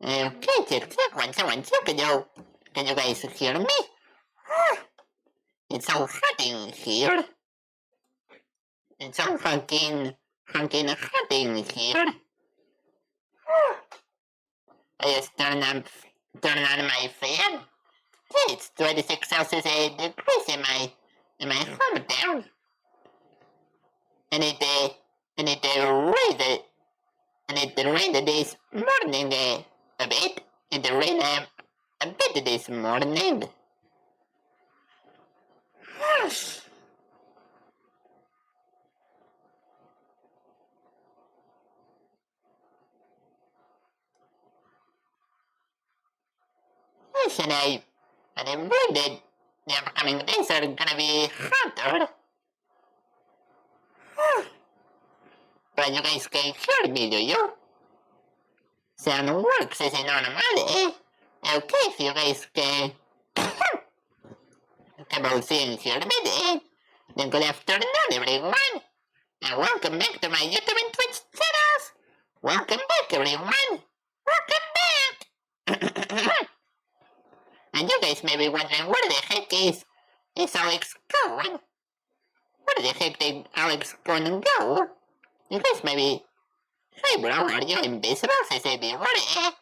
Okay, check. 1, 2, 1, 2. Can you guys hear me? It's so hot in here. It's so fucking hot in here. I just turn on my fan. Hey, it's 26 Celsius degrees in my hometown. And it rained this morning a bit. It rained a bit this morning. Yes, and I'm worried that the upcoming days are gonna be hotter. But you guys can hear me, do you? Sound works as normal, eh? Okay, if you guys can both see and hear me, then good afternoon, everyone. And welcome back to my YouTube and Twitch channels. Welcome back, everyone. Welcome back. And you guys may be wondering where the heck is Alex going? Where the heck did Alex gonna go? You guys may be, hey bro, are you invisible? I say be worried.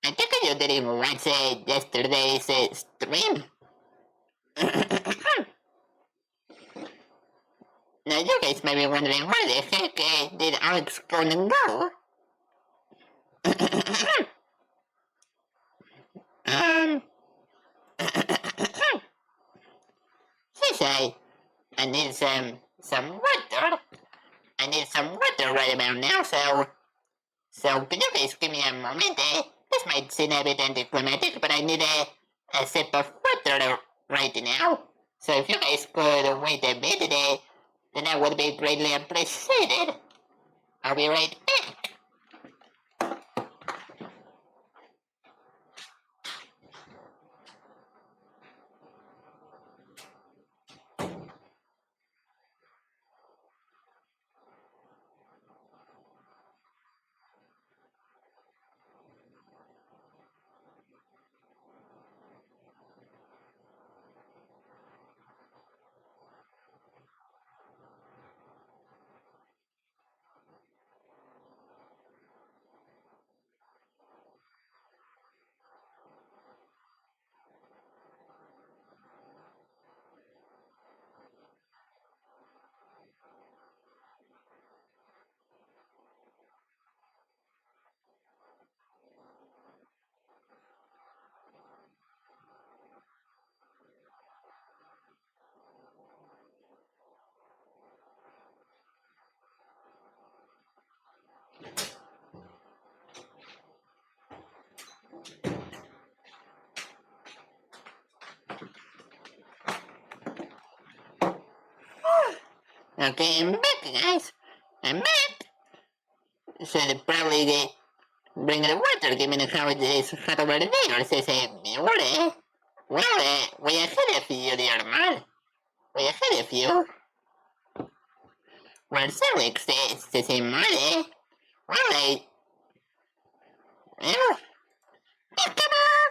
I think you didn't watch yesterday's stream. Now you guys may be wondering where the heck did Alex gonna go? I need some water. I need some water right about now, so could you guys give me a moment? This might seem a bit anticlimactic, but I need a sip of water right now. So if you guys could wait a bit, then that would be greatly appreciated. I'll be right back. Okay, I'm back, guys. I'm back. Should probably bring the water, given how it is hot over there. Says water. Well, way ahead of you, dear man. Way ahead of you. Where's Alex? Says Marty. Well, well, come on.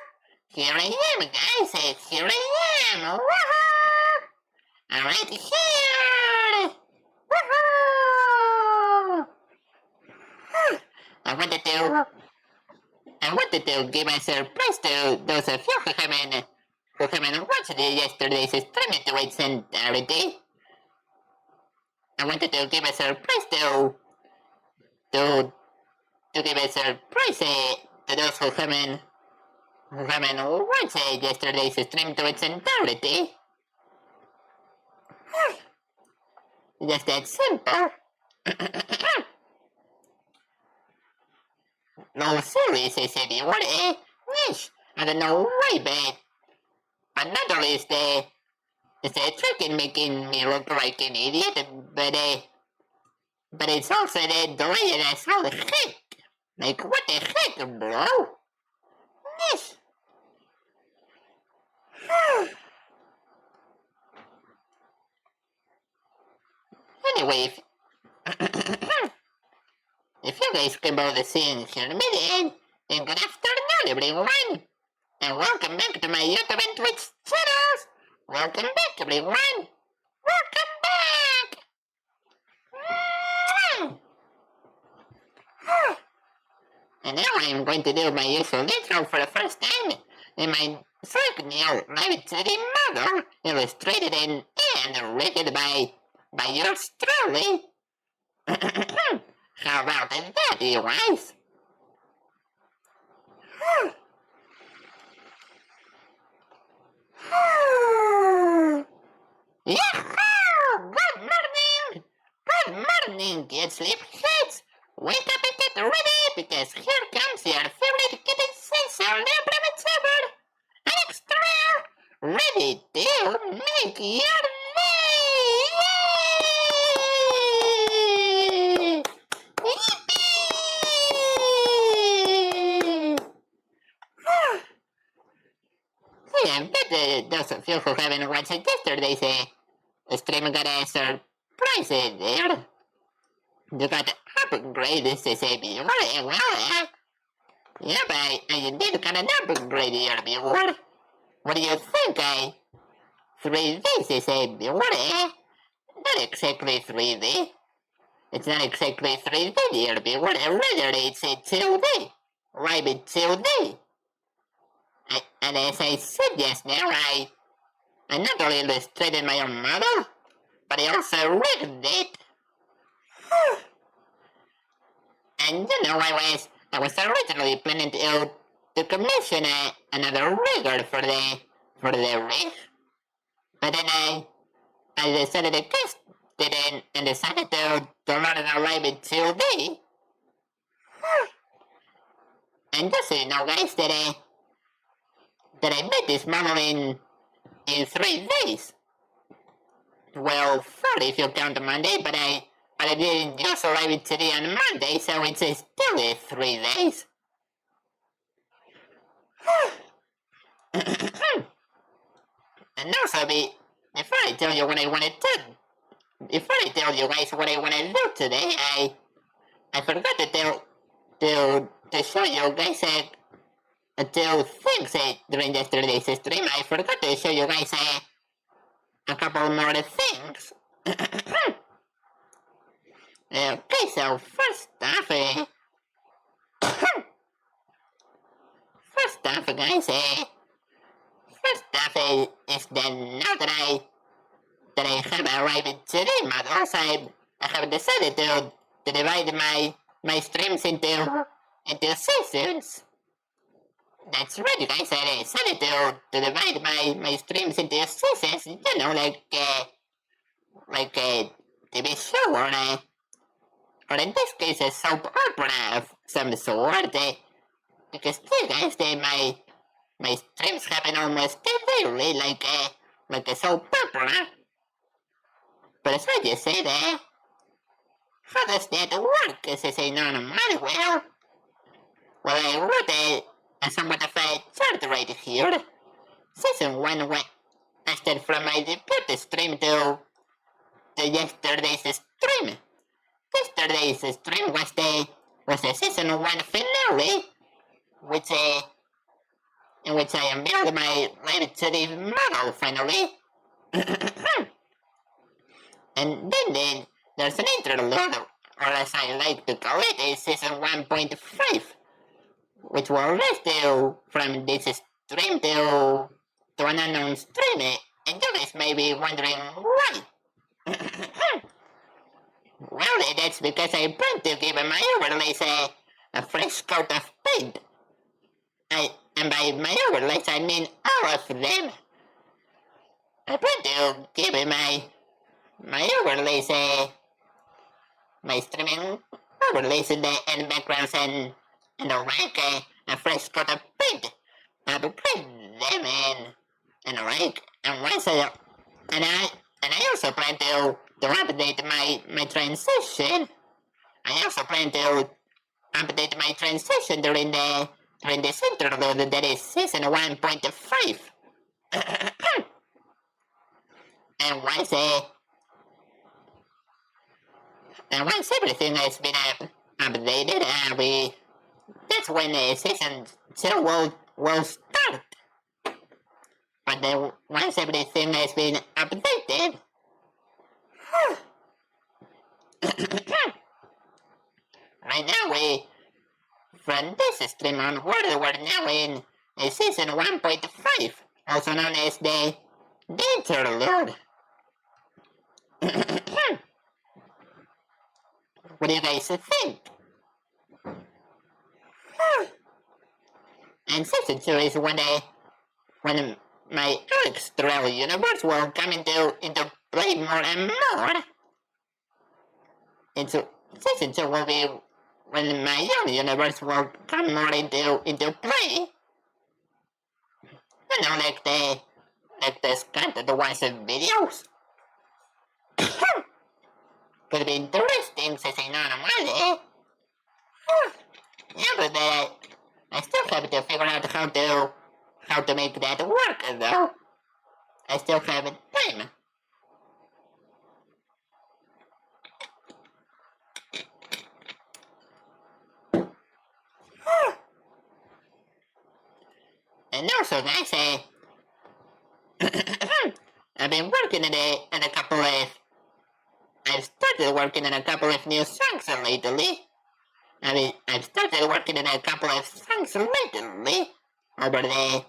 Here I am, guys. Here I am. Woohoo! Right here. Woohoo! I wanted to give a surprise to those of you who haven't watched yesterday's stream to its entirety. I wanted to give a surprise to give a surprise to those who haven't watched yesterday's stream to its entirety. Just that simple. No, seriously, said you what? Yes, I don't know why, but not only is the trick in making me look like an idiot, but it's also the delay as hell heck. Like, what the heck, bro? Yes. Anyway, if you guys can both see and hear me, then good afternoon. everyone, and welcome back to my YouTube and Twitch channels. Welcome back, everyone. Welcome back. And now I am going to do my usual intro for the first time in my second new live2d model, illustrated and written by yours truly. How about that, you guys? Yahoo! Good morning! Good morning, good sleepyheads! Wake up and get ready, because here comes your favorite kitten sensor, non-refundable, extra, ready to make your day! Yay! Yeah, but those of you who haven't watched yesterday's stream got a surprise there. You got upgrades to say viewer, well, yeah, but I did kind of upgrade your viewer. What do you think, 3D to say viewer, Not exactly 3D. It's not exactly 3D, dear viewer, rather it's 2D. Right, 2D. And as I said just now, I not only illustrated my own model, but I also rigged it. And you know, I was originally planning to commission another rigger for the rig, but then I decided to test it and decided to run it live in 2D. And just so you know, guys, that I made this model in 3 days. Well, 4 if you count Monday, but I didn't use live today on Monday, so it's still 3 days. And also, before I tell you what I wanted to, before I tell you guys what I want to do today, I forgot to show you guys 2 things during yesterday's stream. I forgot to show you guys a couple more things. Okay, so first off, guys, is that now that I have arrived today, models, I have decided to divide my streams into sessions. That's right, you guys. I decided to divide my streams into sessions. You know, like a TV show or in this case a soap opera of some sort. Because you guys, my streams happen almost daily, like a soap opera. But as I just said, how does that work? As I say, normal. Well, I wrote a somewhat of a chart right here. Season 1 went started from my debut stream to yesterday's stream. Yesterday's stream was the season 1 finale, in which I unveiled my live2d model finally. And then there's an interlude, or as I like to call it, a season 1.5. Which will last you from this stream to an unknown stream, and you guys may be wondering why. Well, that's because I plan to give my overlays a fresh coat of paint. And by my overlays I mean all of them. I plan to give my overlays my streaming overlays and backgrounds and like a fresh coat of paint. I will paint them and like and once I also plan to update my transition. I also plan to update my transition during this interlude that is season 1.5. And once everything has been updated, that's when the season 2 will start. But then once everything has been updated, right now from this stream onward, we're now in season 1.5, also known as the interlude. What do you guys think? And season 2 is when my Turell universe will come into play more and more. And so season 2 will be when my own universe will come more into play. You know, like the scattered ones of videos. Could be interesting, since I know normally. Yeah, but I still have to figure out how to make that work, though. I still have time. And also, guys, I've been working on a couple of... I've started working on a couple of new songs lately. I've started working on a couple of songs lately over the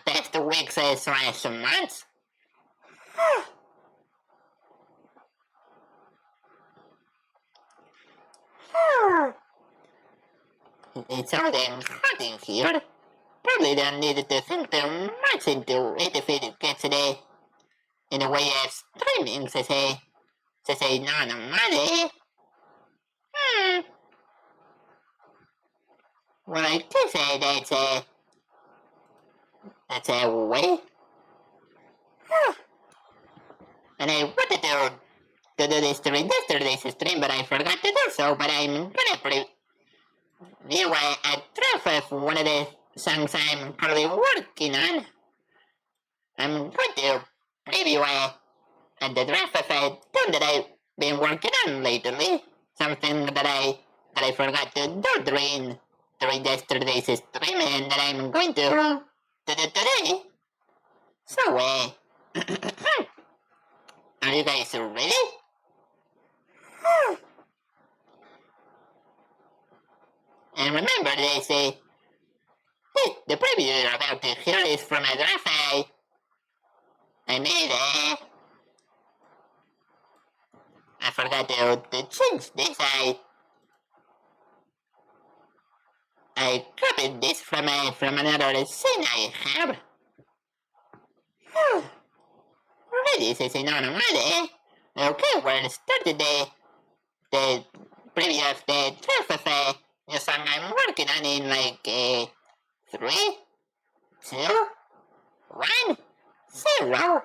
past weeks slash months. It's all damn hot in here. Probably don't need to think too much into it if it gets in a way of streaming, to say non-money. Well, I do say that's a way. And I wanted to do this during yesterday's stream, but I forgot to do so. But I'm gonna preview a draft of one of the songs I'm currently working on. I'm going to preview the draft of a tune that I've been working on lately. Something that I forgot to do during yesterday's stream, and that I'm going to do today. So, are you guys ready? And remember, they say the preview you're about to hear is from a draft I made. I forgot to change this. I copied this from another scene I have. Ready, this is non-ready. Okay, we'll start the preview of the draft of the song I'm working on in like 3, 2, 1, 0.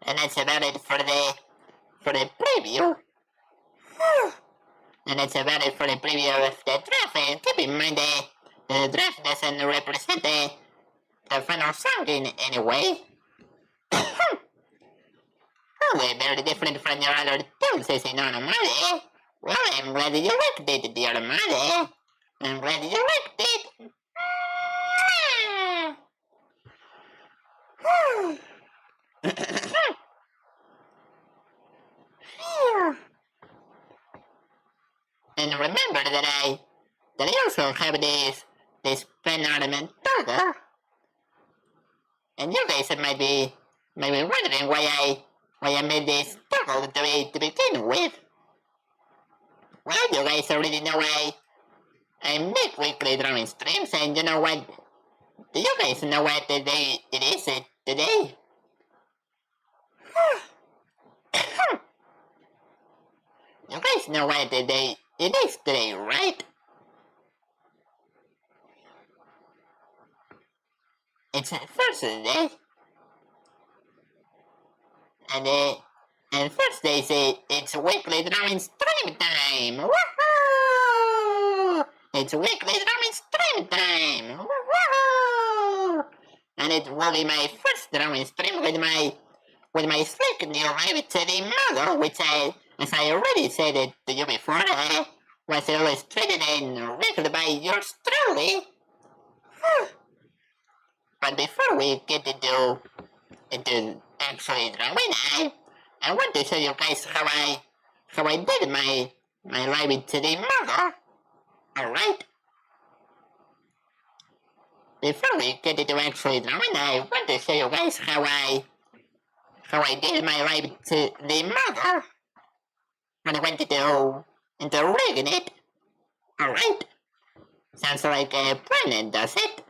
And that's about it for the preview. And that's about it for the preview of the draft. And keep in mind the draft doesn't represent the final song in any way. Oh, very different from your other tunes, is it not, Mother? Well, I'm glad you liked it, dear Mother. I'm glad you liked it. And remember that I also have this pen ornament toggle. And you guys might be wondering why I made this toggle to begin with. Well, you guys already know I make weekly drawing streams, and you know what? Do you guys know what the day it is today? You guys know what the day it is today, right? It's Thursday. And Thursdays it's weekly drawing stream time. Woohoo! It's weekly drawing stream time. Woohoo! And it will be my first drawing stream with my slick new live2d model, which as I already said it to you before, was illustrated and rigged by yours truly. But before we get into actually drawing, I want to show you guys how I did my live2d model. Alright? Before we get into actually drawing, I want to show you guys how I did my live2d model. When I went into rigging it. Alright? Sounds like a plan, does it?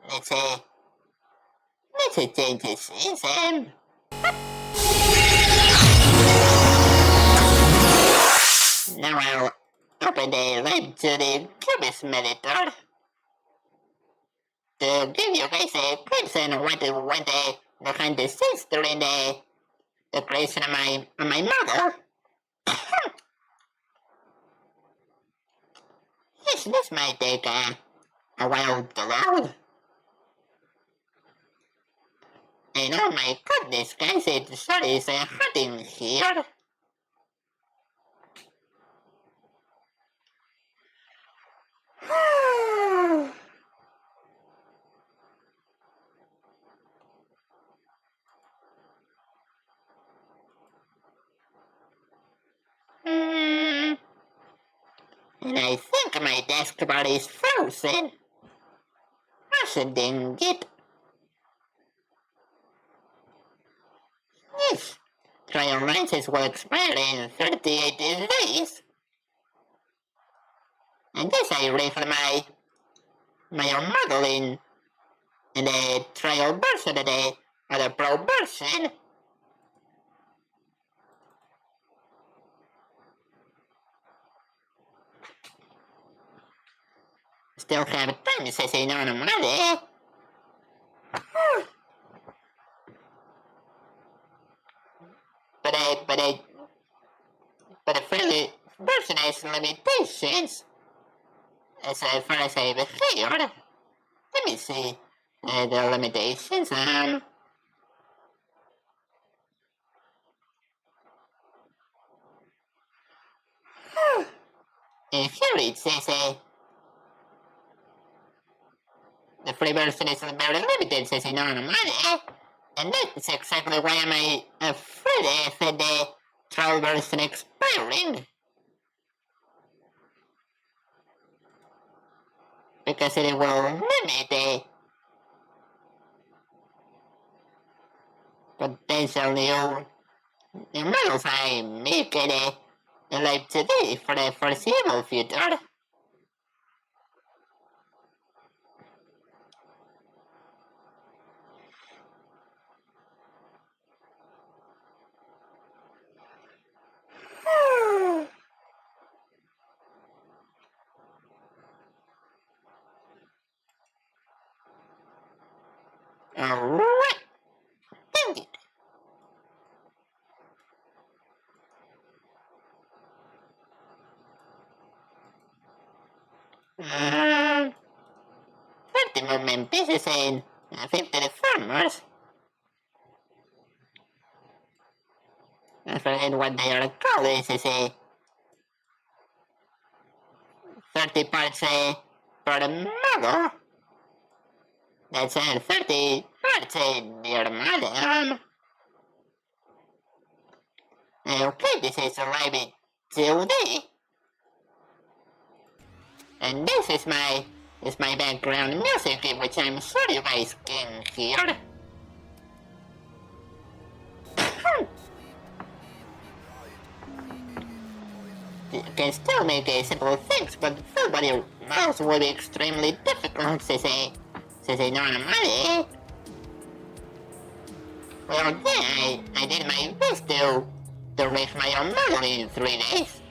Okay. Let's change the scene. Now I'll open the live2d Cubist editor to give you guys a glimpse on what behind the scenes during the creation of my model. Yes, this might take a while to load. And oh my goodness, guys, it sure is hurting here. And I think my taskbar is frozen. Dang it. Yes, trial license will expire in 38 days. And this I rigged my own model in the trial version of the pro version. Still have time, says I know money. But the free version has limitations. As far as I've heard. Let me see the limitations. Here it says the free version is very limited, says in on money. And that's exactly why I'm afraid of the trial version expiring. Because it will limit the potential new models I make in live2d for the foreseeable future. Alright, dang it. Uh, 30 movement pieces and 50 reformers. I forget what they are called. This is 30 parts for the model. That's 30 14 your mother. Okay, this is live2d. And this is my background music, which I'm sure you guys can hear. You can still make simple things, but full body mouse will be extremely difficult, say normally. Well, yeah, I did my best to make my own model in 3 days.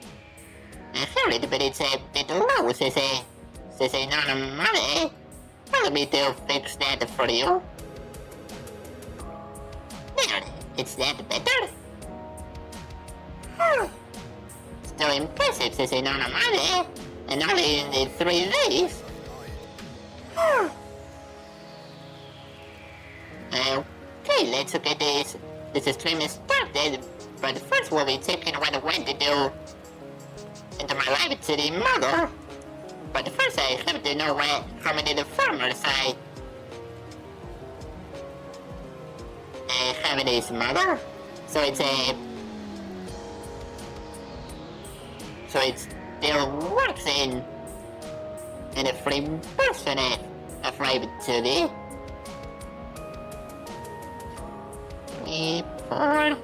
I heard it, but it's a bit low, say normally. Allow me to fix that for you. There, it's that better? Still impressive, say normally, and only in 3 days. Okay, let's get this stream started, but first we'll be checking what I want to do into my live2d model. But first I have to know how many the farmers I have in this model. So it still works in a free version of live2d. 3, 4.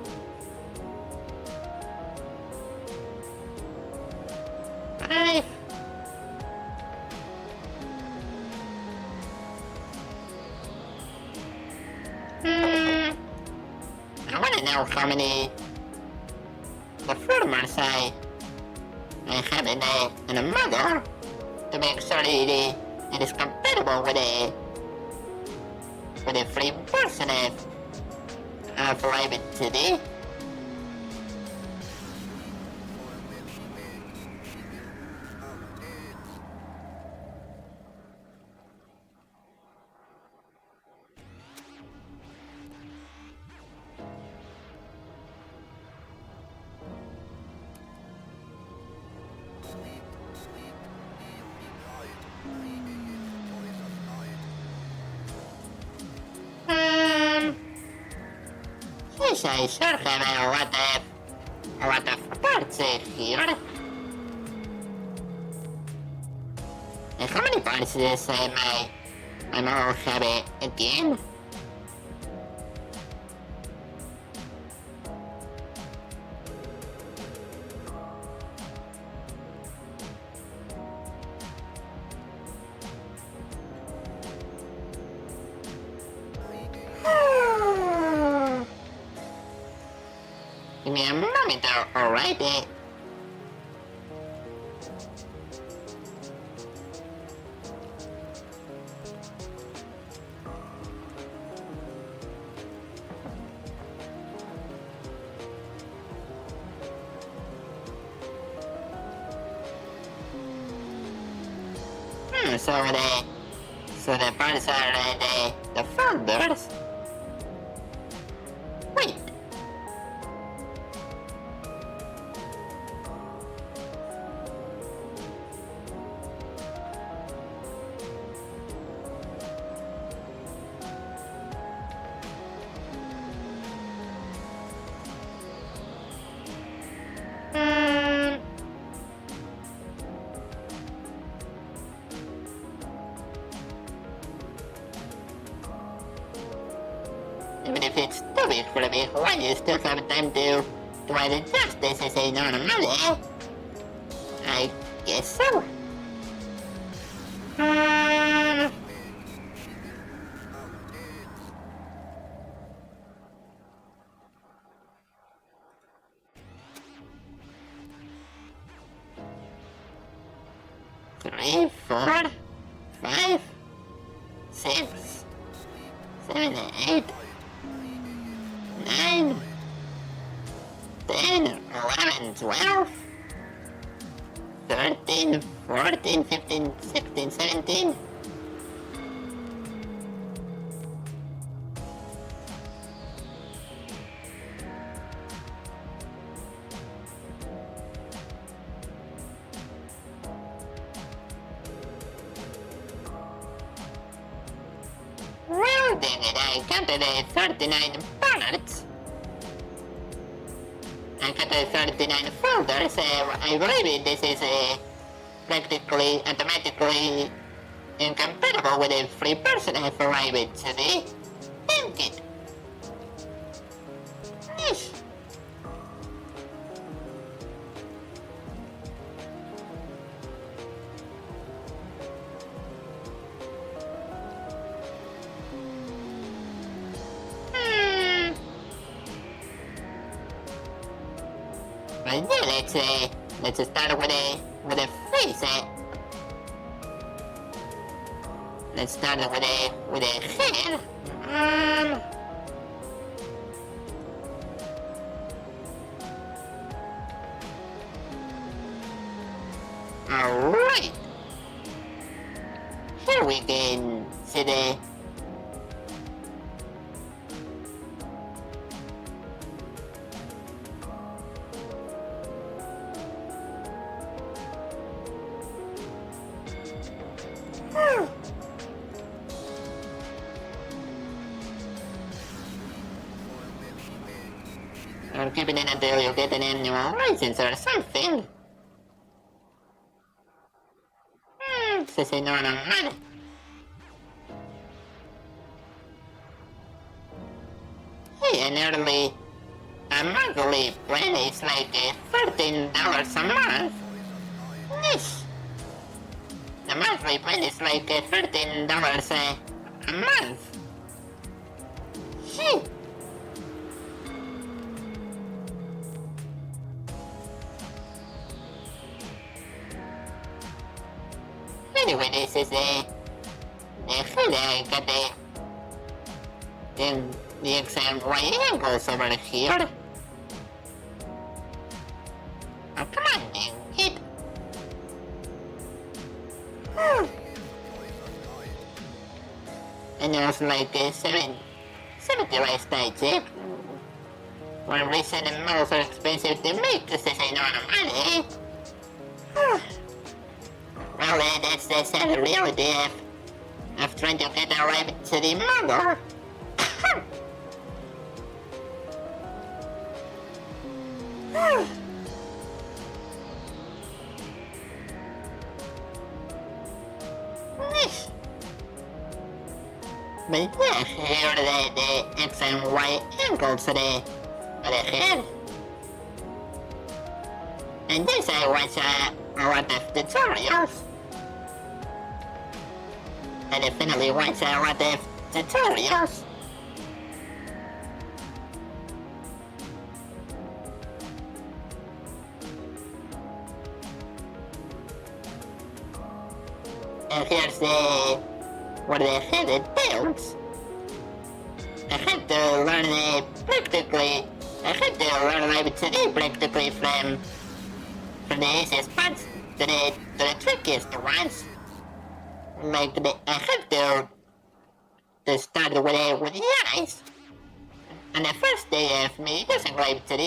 5. I want to know how many the farmers I have in a model to make sure it is compatible with a free version of live2d. Yes, I sure have a lot of parts here. And how many parts does my model have again? Give me a moment, alright? So the parts are the folders. Wait. Even if it's too big for me, why do you still have time to adjust this as a normally? I guess so. Three, 4, 5, 6, 7, 8, 9, 10, 11, 12, 13, 14, 15, 16, 17. I counted 39 parts. I counted 39 folders. I believe this is practically automatically incompatible with a free person for live2d. Thank it. Yes. But yeah, let's start with a face. Let's start with a head. Alright. Here we can see the or keeping it until you get an annual license or something. This is not on money. Hey, a monthly plan is like $13 a month. Yes. The monthly plan is like $13 a month. Hey. Anyway, this is the head I got the exam right angles over here. Oh, come on, man, hit. And it was like 70 last night, eh? One reason the models are expensive to make is this ain't on money. Well, that's the sad reality of trying to get a live2d model. But yeah, here are the X and Y angles for the head. And this I watch a lot of tutorials. I definitely watch a lot of tutorials. And here's what the head builds. I had to learn live2d practically from the easiest parts to the trickiest ones. Like I had to start with the eyes. On the first day of me using live2d,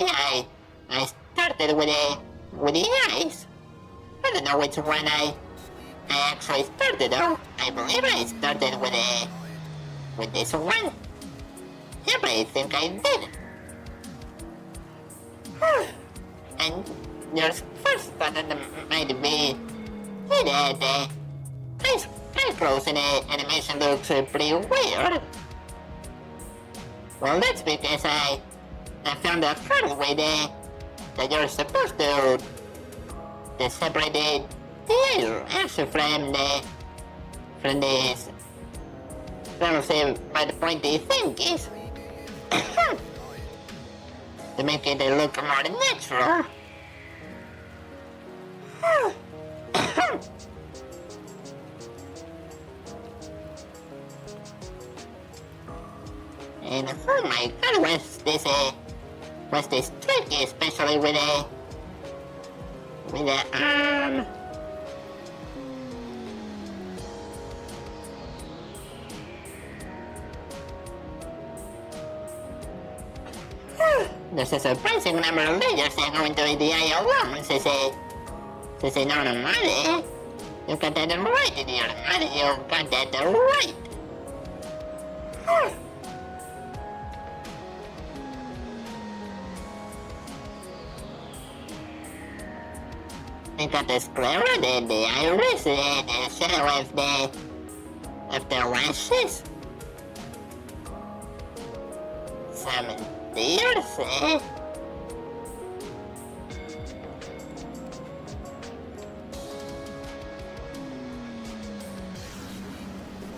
I started with the eyes. I don't know which one I actually started though. I believe I started with this one. Yep, I think I did. And your first thought might be that the eyes close in the animation looks pretty weird. Well, that's because I found a clever way that you're supposed to separate the eyes from say by the pointy thingies to make it look more natural. And oh my god, was this tricky, especially with the arm. There's a surprising number of layers that go into the eye alone, say normally. You got that right, dear. You got that right. You got the sclera, the iris, the shadow of the lashes. Some tears,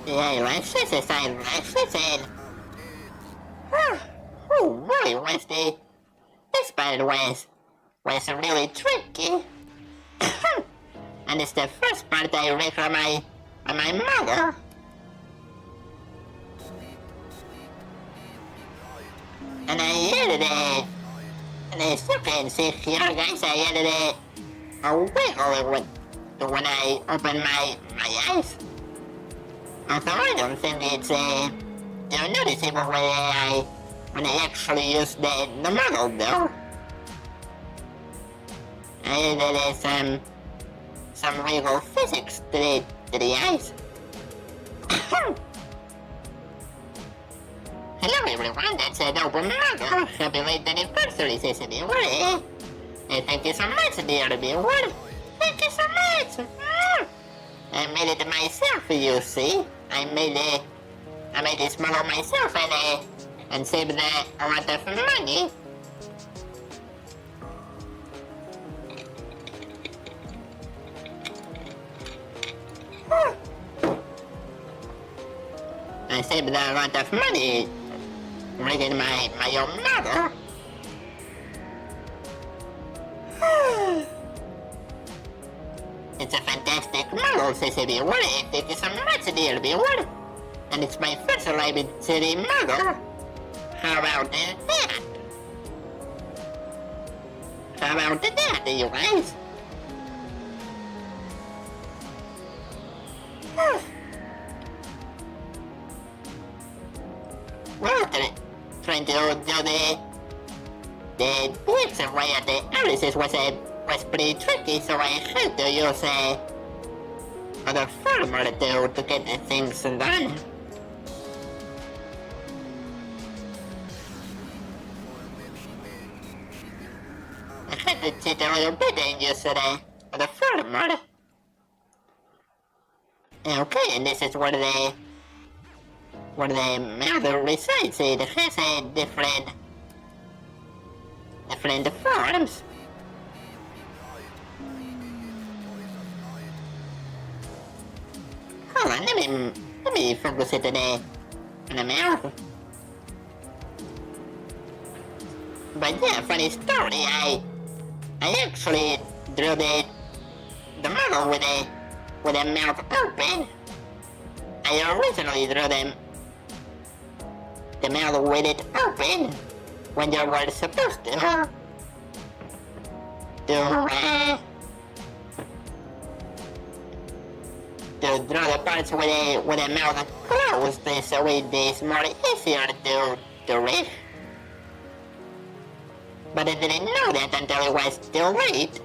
The eyelashes, the eyelashes, and... Oh boy, this part was really tricky. And it's the first part I read from my mother. And I edited it. And as you can see here, guys, I edited it a wiggle when I open my eyes. Although I don't think it's noticeable when I actually use the model, though. I added some wiggle physics to the eyes. Hello everyone, that's a double model. Happy late anniversary, Sesame Way. Thank you so much, dear viewer. Thank you so much. I made it myself, you see. I made this model myself and saved a lot of money. I saved a lot of money rigging my own model. It's a fantastic model, Sesame Viewer. Thank you so much, dear viewer. And it's my first live city model. How about that? How about that, you guys? Well, trying to do the pixel way at the analysis was pretty tricky, so I had to use other formula to get the things done. I had to cheat a little bit and use the formula. Okay, and this is where the mother resides. It has a different forms. Hold on, let me focus it on the mouth. But yeah, funny story. I actually drew the model with the mouth open. I originally drew the mouth with it open when you were supposed to draw the parts with the mouth closed, so it is more easier to read. But I didn't know that until it was too late.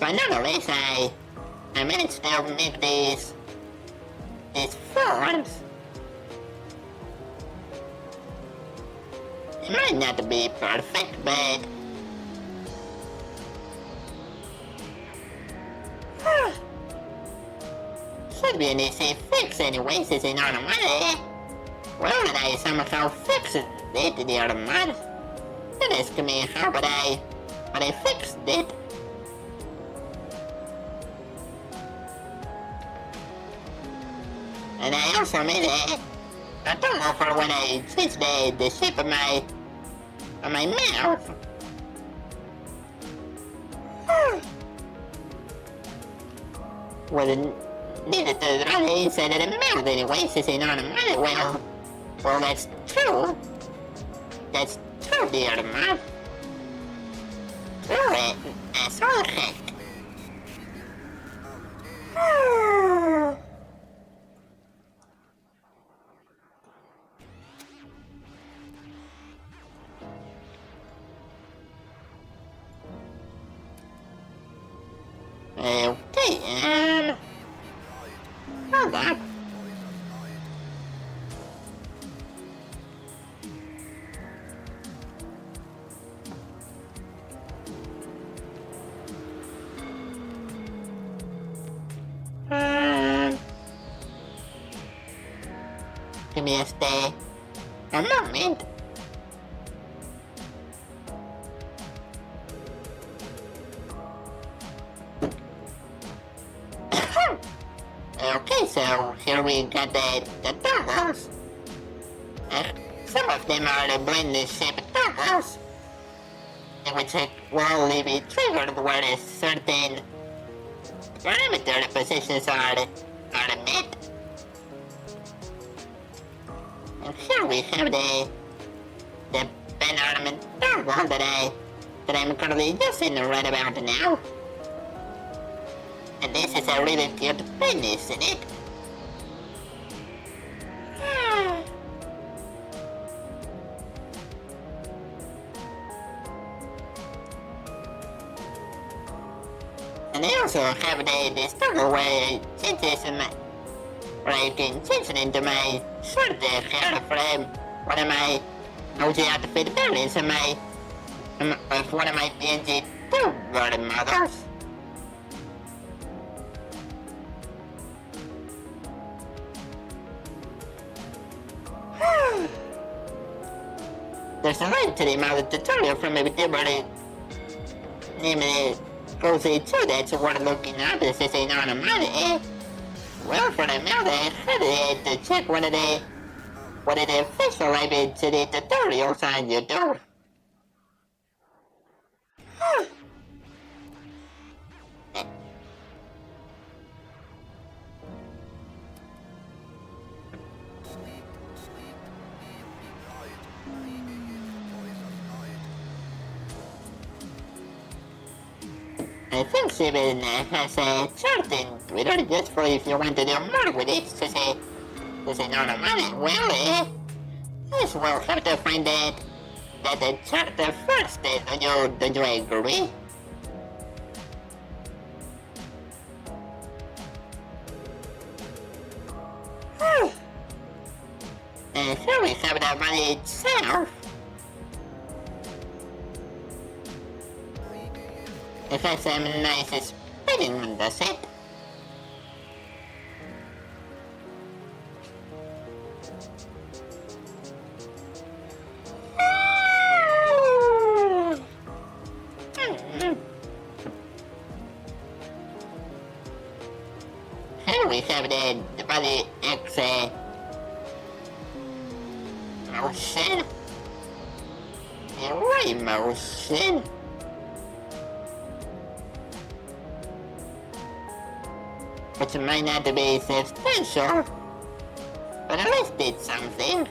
But nonetheless, I managed to make these forms. It might not be perfect, but should be an easy fix anyways, is it not? Well, and I somehow fixed it the other month. Don't ask me how, but I fixed it. And I also made a tunnel for when I changed the shape of my mouth. Well, needed to draw the inside of the mouth anyways, is it not? Well, that's true. That's true, dear man. True, that's all right. Okay, hold on. me a moment. Okay, so here we got the toggles. Some of them are the blended shape toggles, which will be triggered where a certain parameter positions are met. And here we have the pen ornament toggle that I'm currently using right about now. And this is a really cute pen, isn't it? And I also have this toggle where I can change it into my short hair frame, one of my OG outfit variants of one of my PNG2 models. There's a link to the model tutorial from a VTuber named Cozy2 that's worth looking up. This is a non-refundable. Well, for the mail, I had to check one of the official live2d tutorials on YouTube. I think she even has a chart in Twitter just for if you want to do more with it. To say no money. Well, yes, we'll have to find that chart first. Don't you agree? And here we have the money itself. It has some nice spinning on the set. Here we have the body X motion. The right motion. Which might not be substantial, but at least it's something.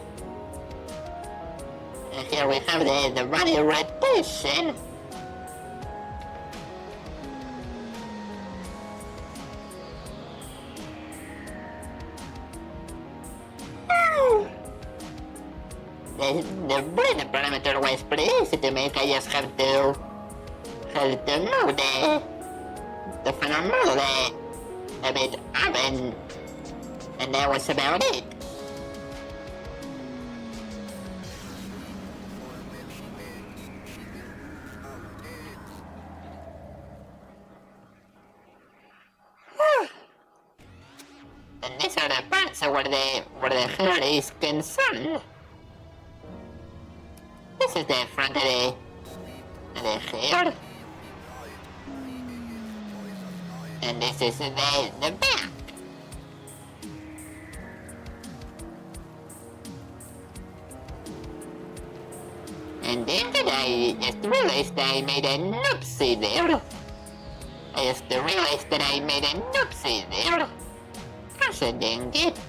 And here we have the body rotation. The blend parameter was pretty easy to make. I just have to move the final model a bit up, and that was about it. And these are the parts where the hair is concerned. This is the front of the hair. And this is the back. And then I just realized I made a noopsie there. I just realized that I made a noopsie there. Gosh dang it.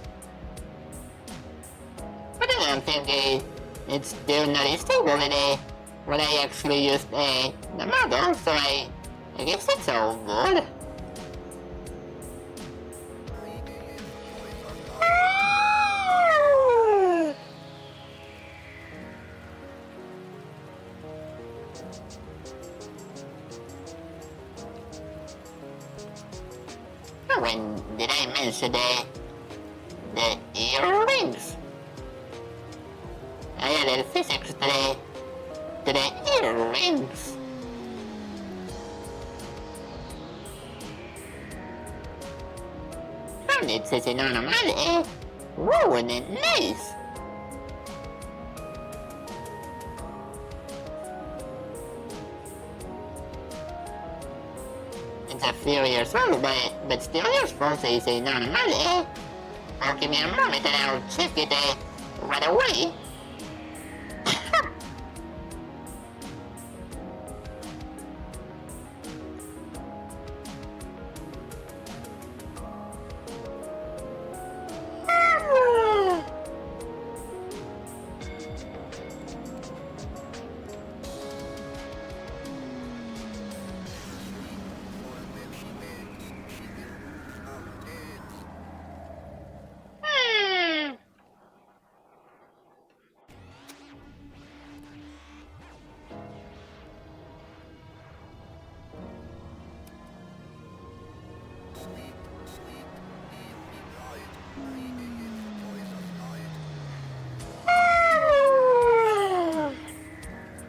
But I don't think it's still noticeable when I actually used the model, so I guess it's all good. When did I mention the earrings? I added physics to the earrings. And it says in normal, Whoa, and it nice. It's a few years old, but still useful, so you say non-money. I'll give me a moment and I'll check it right away.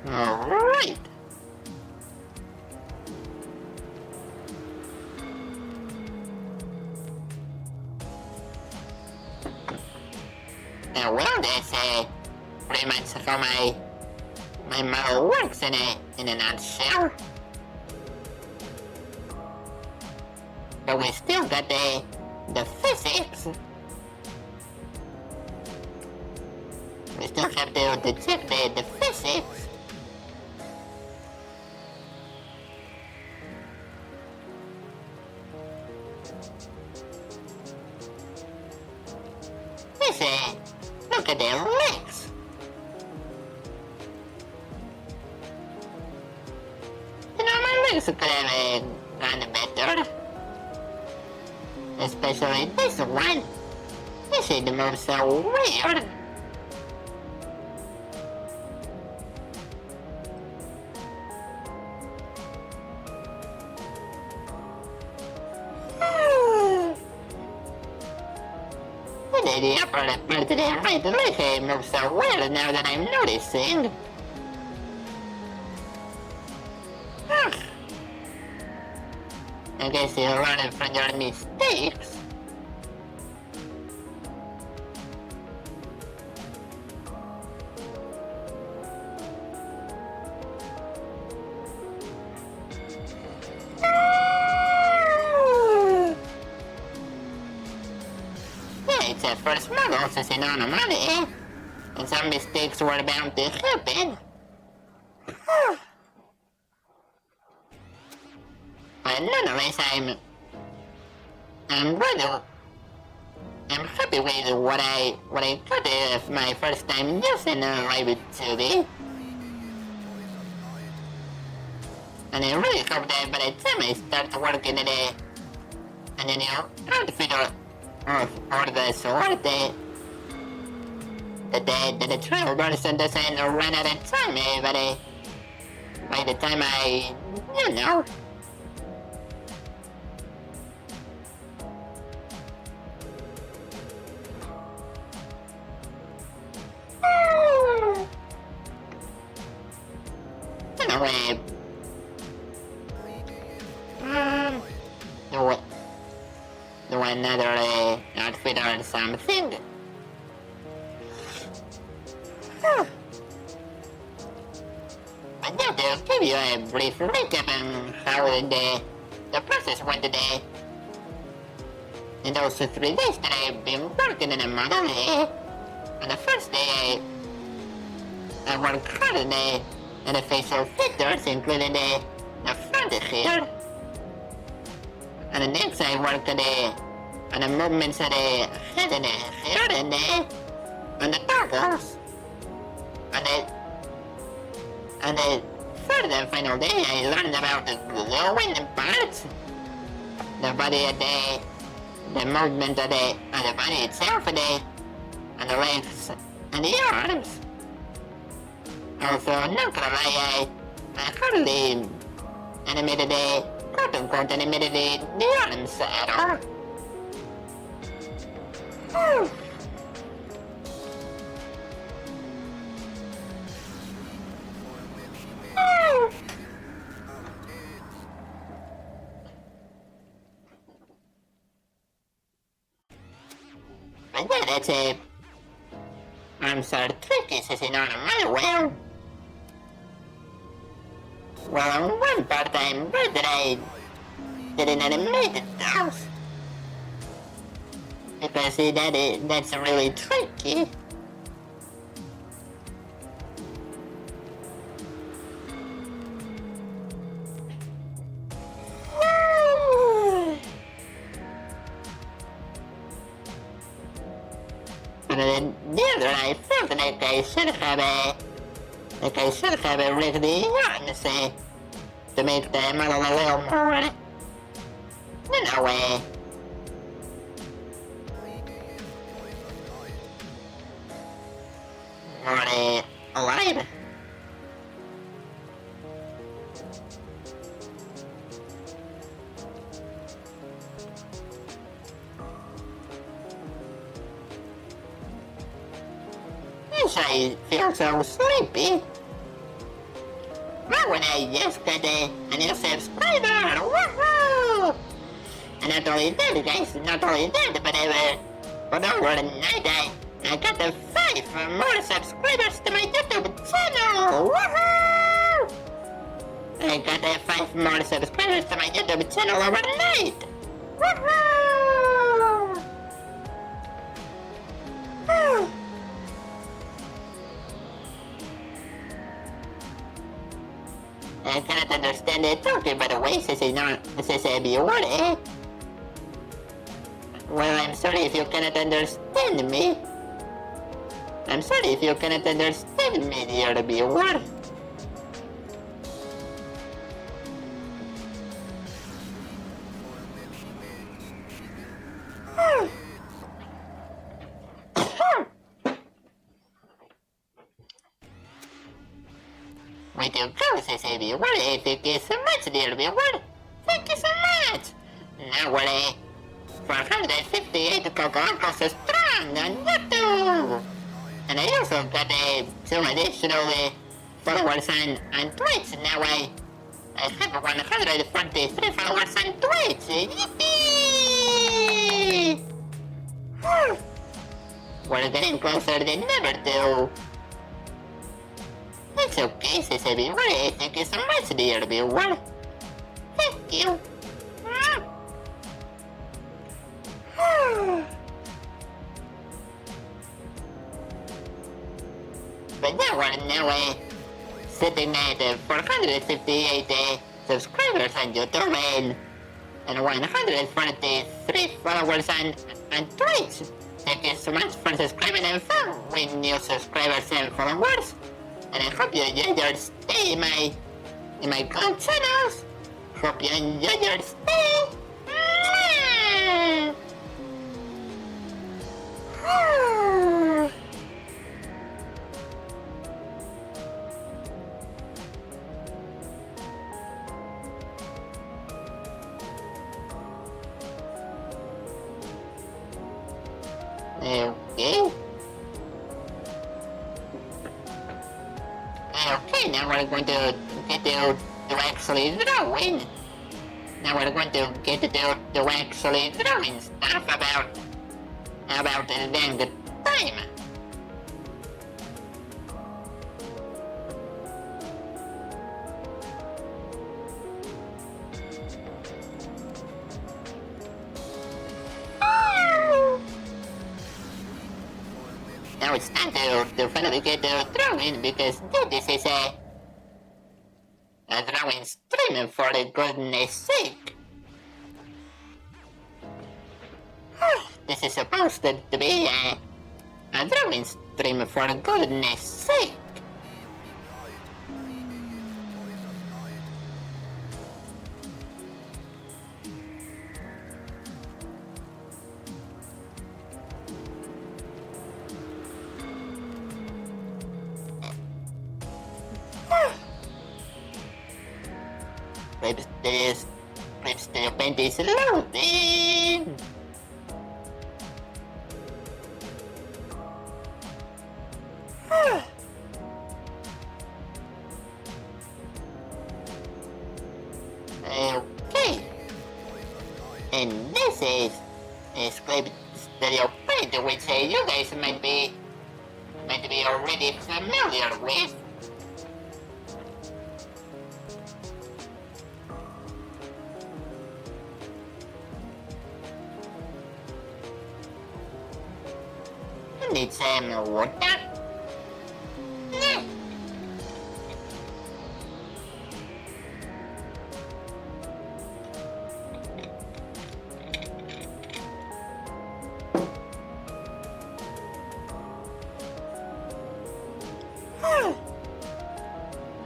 Alright. Now, well, that's pretty much how my model works in a nutshell. But we still got the physics. We still have to check the physics. Look at their legs. You know, my legs could have gone better. Especially this one. This is the most weird. The upper part of the right leg moves so weird now that I'm noticing. I guess you're learning from your mistakes. It's a first model, so it's not a money, and some mistakes were bound to happen. But nonetheless, I'm happy with what I got of my first time using live2d. And I really hope that by the time I start working at and then outfit or the sort that the Turell person doesn't run out of time, but by the time I, you know. Anyway, do another outfit or something. But now to give you a brief recap on how the process went today. In those 3 days that I've been working in a model, on the first day I worked hard on the facial features, including the front here. And the next I worked on the movements of the head and the hair and on the goggles. On the third and final day I learned about the glowing parts, the body of the movement of the body itself and the legs and the arms. Also, not gonna lie, I hardly animated quote-unquote animated the arms at all. But yeah, that's it. I'm sorry, tricky says it on my well. Well, on one part-time birthday, I didn't admit it though. Because see, that's really tricky. But then the other I felt like I should have read the honestly to make the model a little more, in a way. More alive. I feel so sleepy. Well, when I just got a new subscriber, woohoo! And not only that, guys, not only that, but over the night, I got 5 more subscribers to my YouTube channel, woohoo! I got 5 more subscribers to my YouTube channel overnight, woohoo! I cannot understand it talking by the way, says a viewer, eh? Well, I'm sorry if you cannot understand me. I'm sorry if you cannot understand me, dear viewer. Way to go, says a viewer. Thank you so much, dear viewer. Thank you so much. Now we're 458 Coco Uncles strong on YouTube. And I also got some additional followers on Twitch. Now I have 143 followers on Twitch. Yippee! We're getting closer than ever to. It's okay, says a viewer. Thank you so much, dear viewer. Thank you. But now we're sitting at 458 subscribers on YouTube and 143 followers on Twitch. Thank you so much for subscribing and following new subscribers and followers. And I hope you enjoy your stay in my gold channels. Hope you enjoy your stay. Okay. Okay, now we're going to get to actually drawing. Now we're going to get to actually drawing stuff about the dang time. Now it's time to finally get to drawing because this is a drawing stream for the goodness sake. This is supposed to be a drawing stream for goodness sake. Clips to open this loading. Okay. And this is clip stereo point which you guys might be already familiar with. Need some water? Yeah.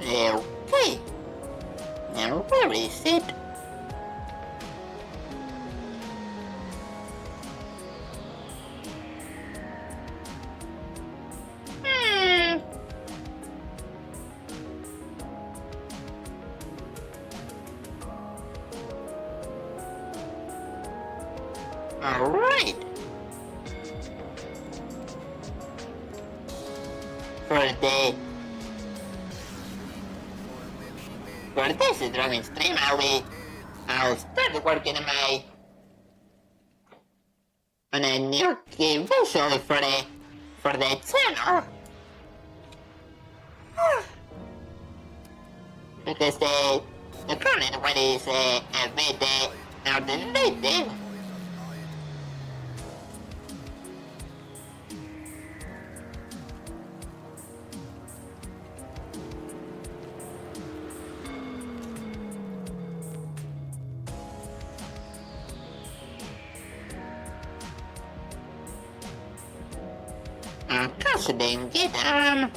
Okay. Now where is it? Alright. For this drawing stream, I'll start working on a new key visual for the channel. Because the current one is a bit outdated. Considering it, alright.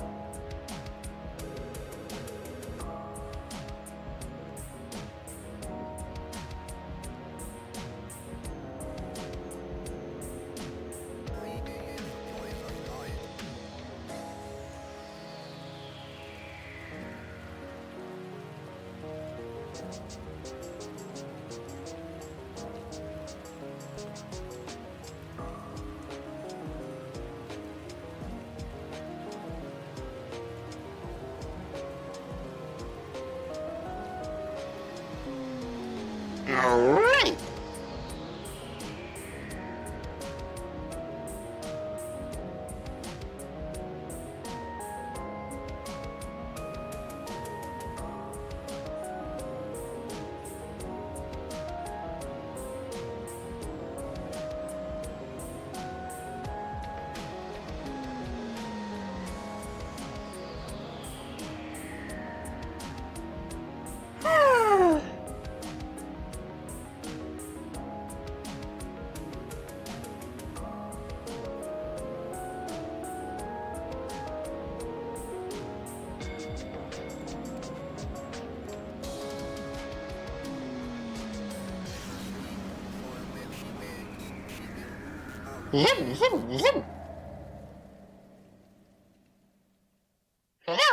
Zoom.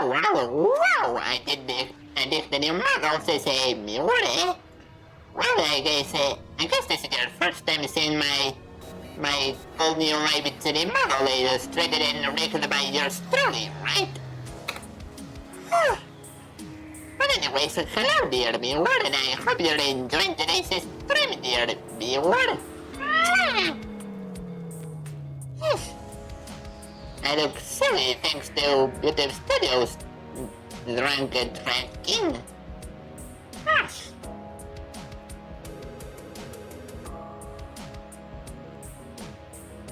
Wow, I did the new model, says a mule. Well, I guess this is your first time seeing my cool new live2d model illustrated and rigged by yours truly, right? But anyways, hello dear viewer, and I hope you're enjoying today's stream, dear viewer. Yes. I look silly thanks to YouTube Studios' drunken tracking. Yes.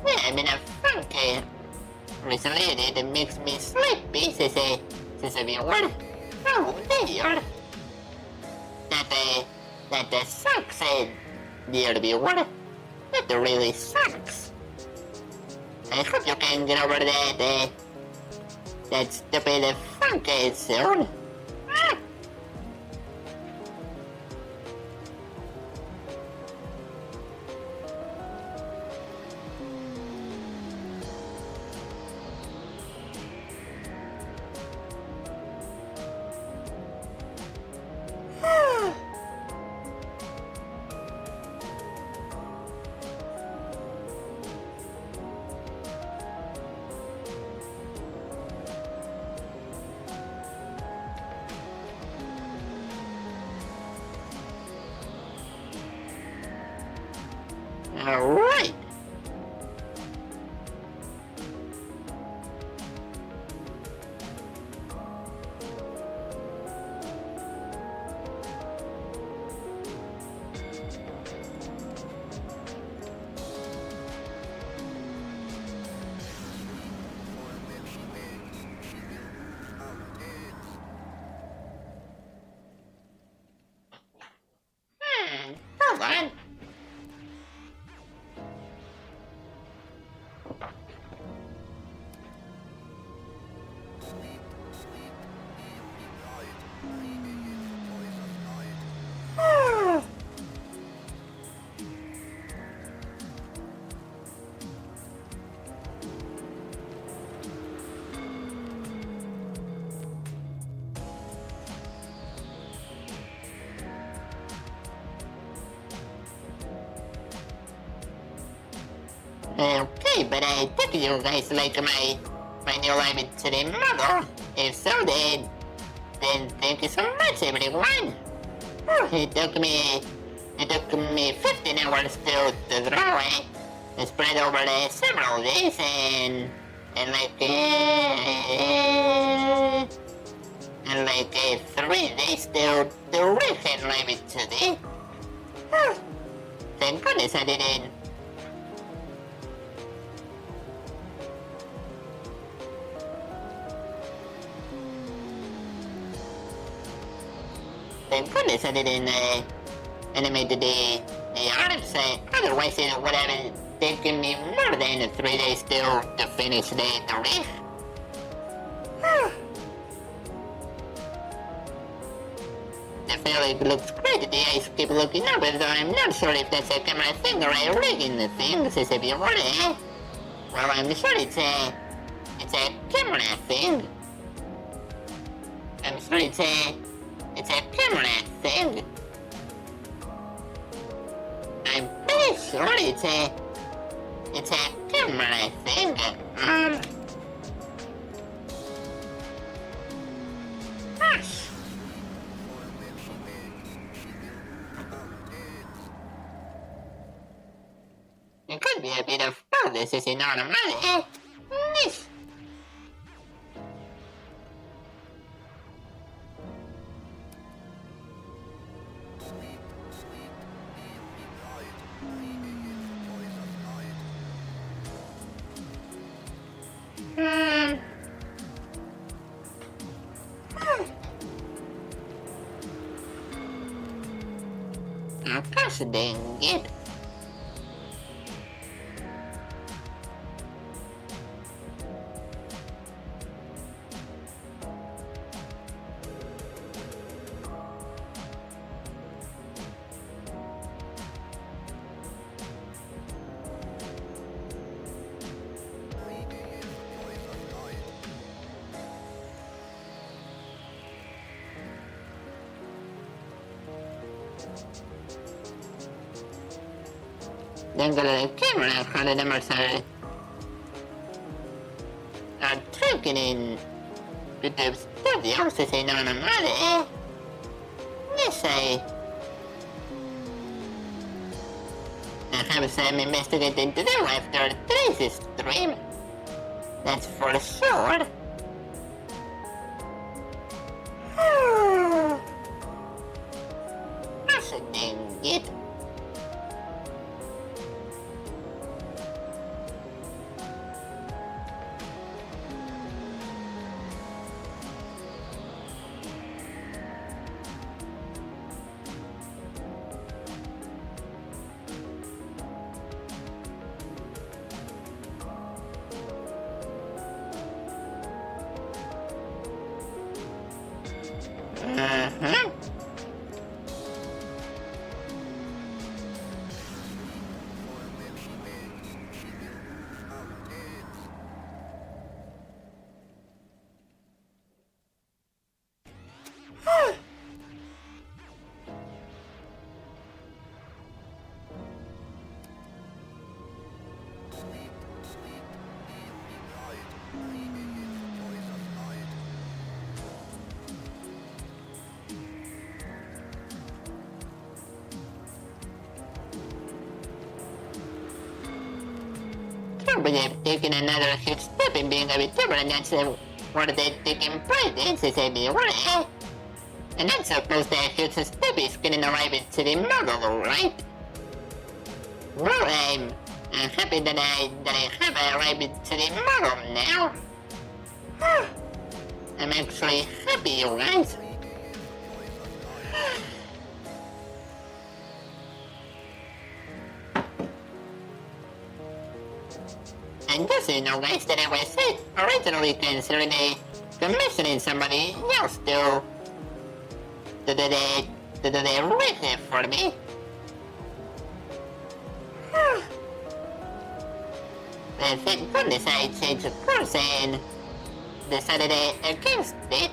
Yeah, I'm in a funky recently, it makes me sleepy, says a viewer. Oh dear. That sucks, dear viewer. That really sucks. I hope you can get over that stupid funky soon. Ah. Alright. Okay, but I think you guys like my new live2d model. If so, then thank you so much, everyone. It took me 15 hours to draw it. It's spread over several days and like 3 days to read live2d. Thank goodness I didn't. Thank goodness I didn't animate the arms. Otherwise it would have taken me more than 3 days to finish the reef. The fabric looks great. The eyes keep looking up, though I'm not sure if that's a camera thing or a rigging thing. Says if you want it. Well, I'm sure it's a camera thing. I'm sure it's a camera thing. I'm pretty sure it's a camera thing. Gosh. It could be a bit of both. This is not a money. Nice. Of course, dang it. Then go to the camera, how the numbers are taken in YouTube Studio, so say no, yes, I have some investigating to do after today's stream. That's for sure. Gosh dang it. But they've taken another huge step in being a VTuber, and that's what they're taking pride in, says everyone. And that's supposed to be a huge step is getting a live2d model, right? Well, I'm happy that I have a live2d model now. I'm actually happy, you guys. And just so you know, guys, that I was originally considering commissioning somebody else to do the written for me. But thank goodness I changed course and decided against it.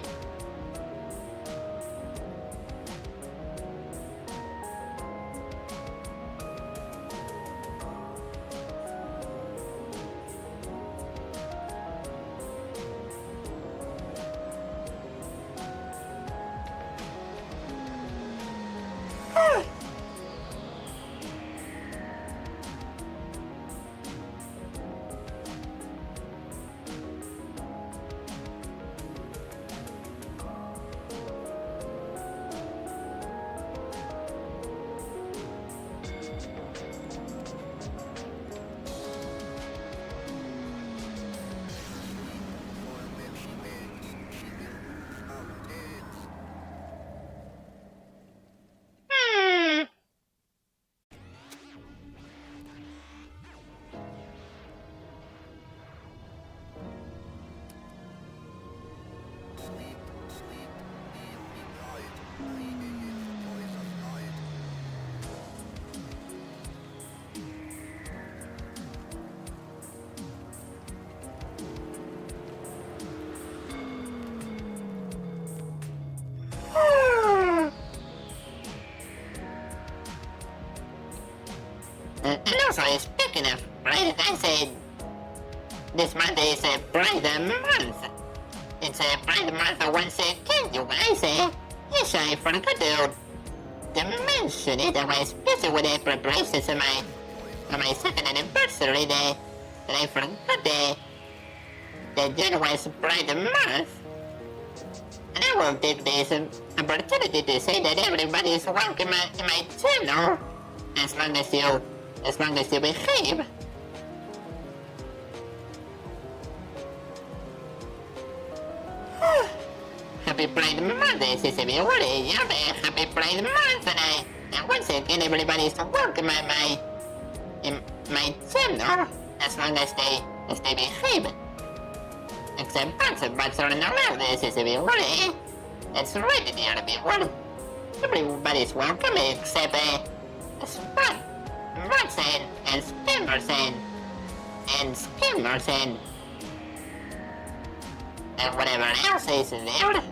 Also, speaking of Pride, I said this month is a Pride month. It's a Pride month once again, you guys. Yes, I forgot to mention it. I was busy with the preparations of my second anniversary that I forgot that June was Pride month. And I will take this opportunity to say that everybody is welcome in my channel as long as you behave. Happy Pride Month, this is everybody. Happy Pride Month, and once again everybody is welcome in my channel as long as they behave. Except bots are not allowed. This is everybody. That's right, dear people. Everybody's welcome except spot, bots and spammers and scammers and whatever else is there.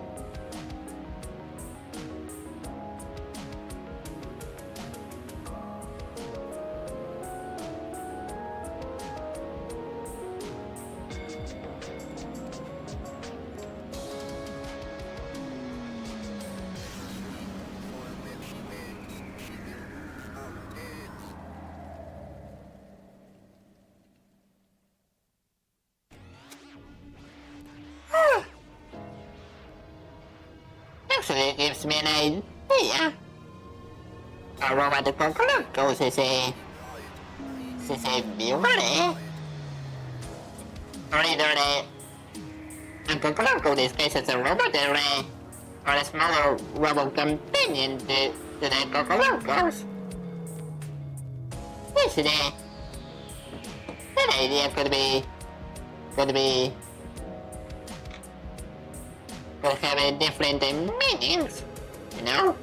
Actually, it gives me an idea. A robot goes is a beauty. Or either a Coco disguised as a robot or a smaller robot companion to the Cocolocos. Yes, that idea could have different meanings, you know?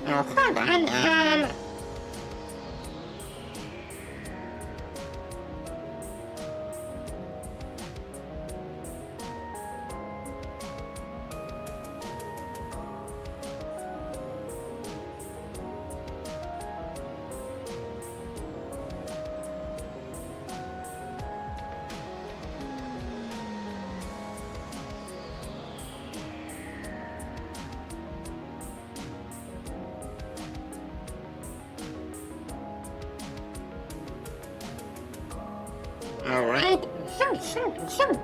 Oh, hold on, Alright. Sure.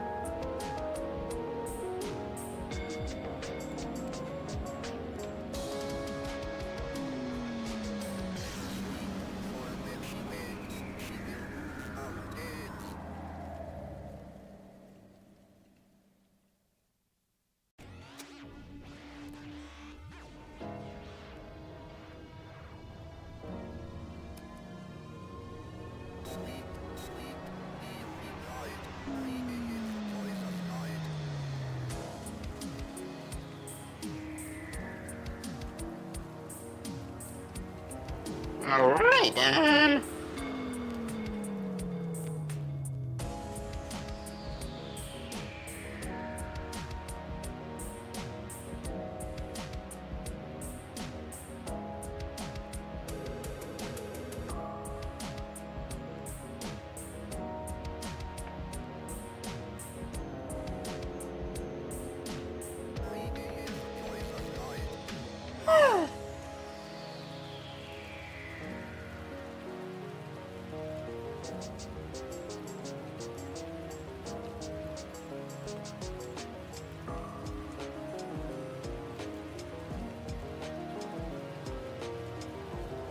Alright,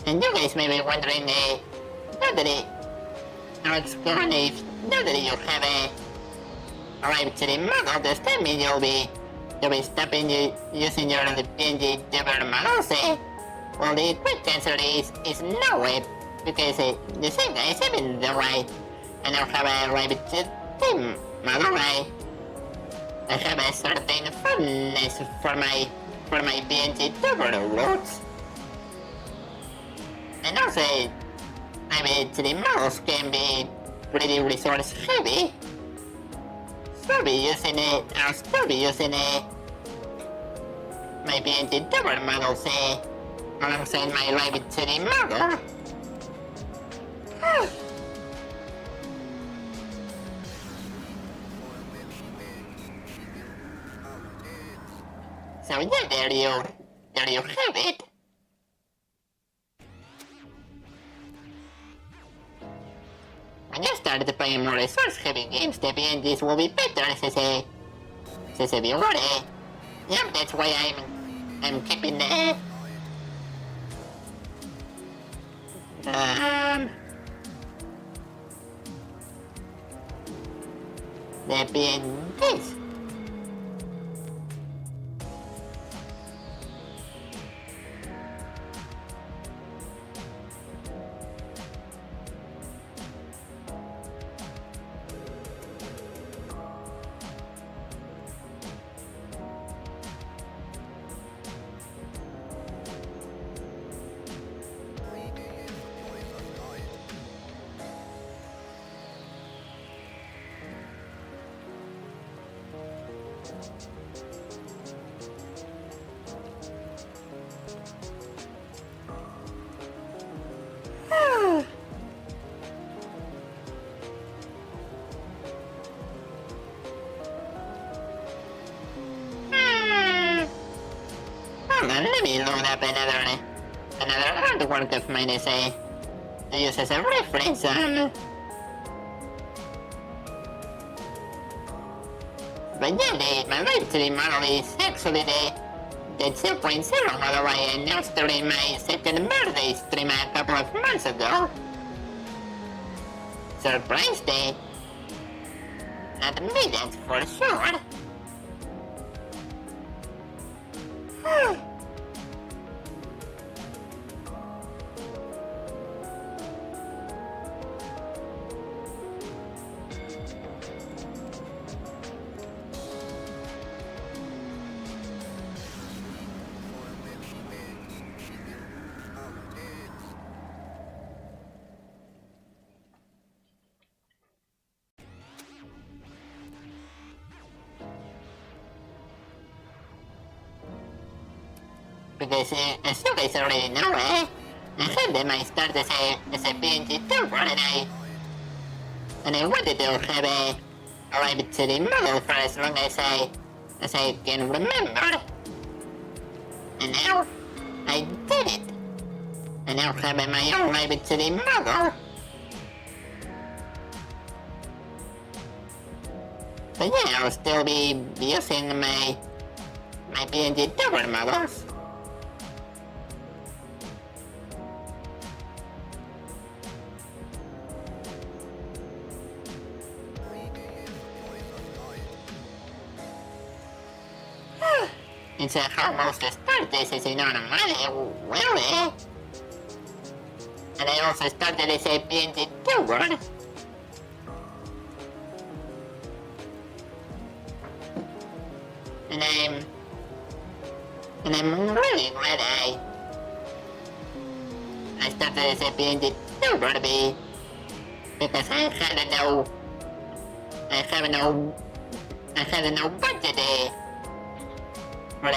And you guys may be wondering, now that you have arrived to the model, does that mean you'll be stopping using your PNG Tuber models? Well, the quick answer is no way, because the same guy is even the right. I now have a rabbit team model. I have a certain fondness for my VTuber roots. And also, I mean, the models can be pretty resource heavy. Still be using it, I'll still be using it. My VTuber model say, alongside my rabbit city model. So yeah, there you have it. When you start playing more resource-heavy games, the PNGs will be better, se viewer. Yeah, that's why I'm keeping the PNGs. Let me load up another artwork of mine to use as a reference. But yeah, my right model is actually the 2.0 model I announced during my second birthday stream a couple of months ago. Surprise day. Not me, that's for sure. Because as you guys already know, I had them I started as a VTuber and I wanted to have a rabbit city model for as long as I can remember. And now I did it. I now have my own rabbit city model. But yeah, I'll still be using my VTuber models. It's almost a start this is on really. And I also started as a VTuber. And I'm really glad I started as a VTuber because I had no budget for a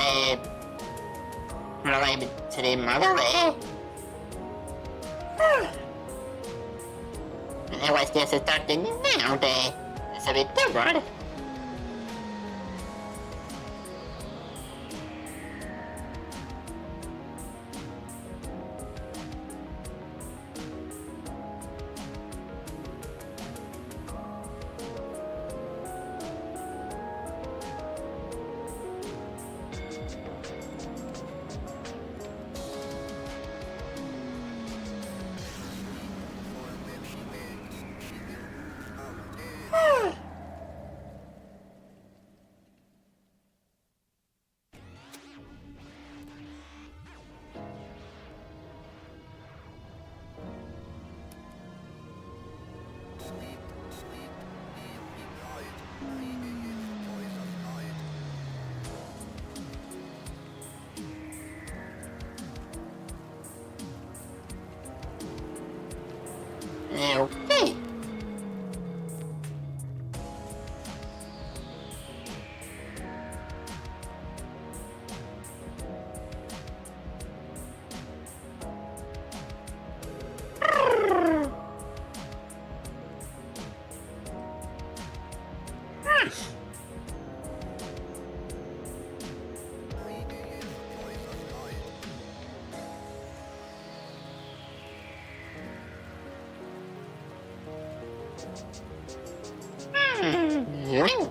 city model. And I was just starting now as a VTuber. Okay. Yoink.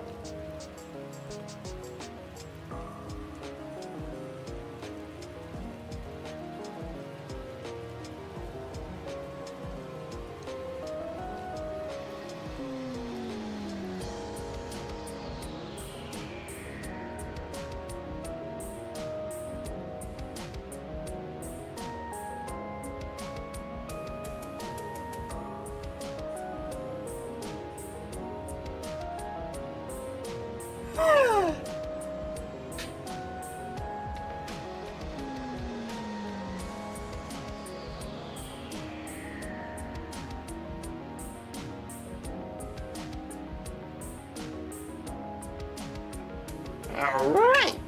All right.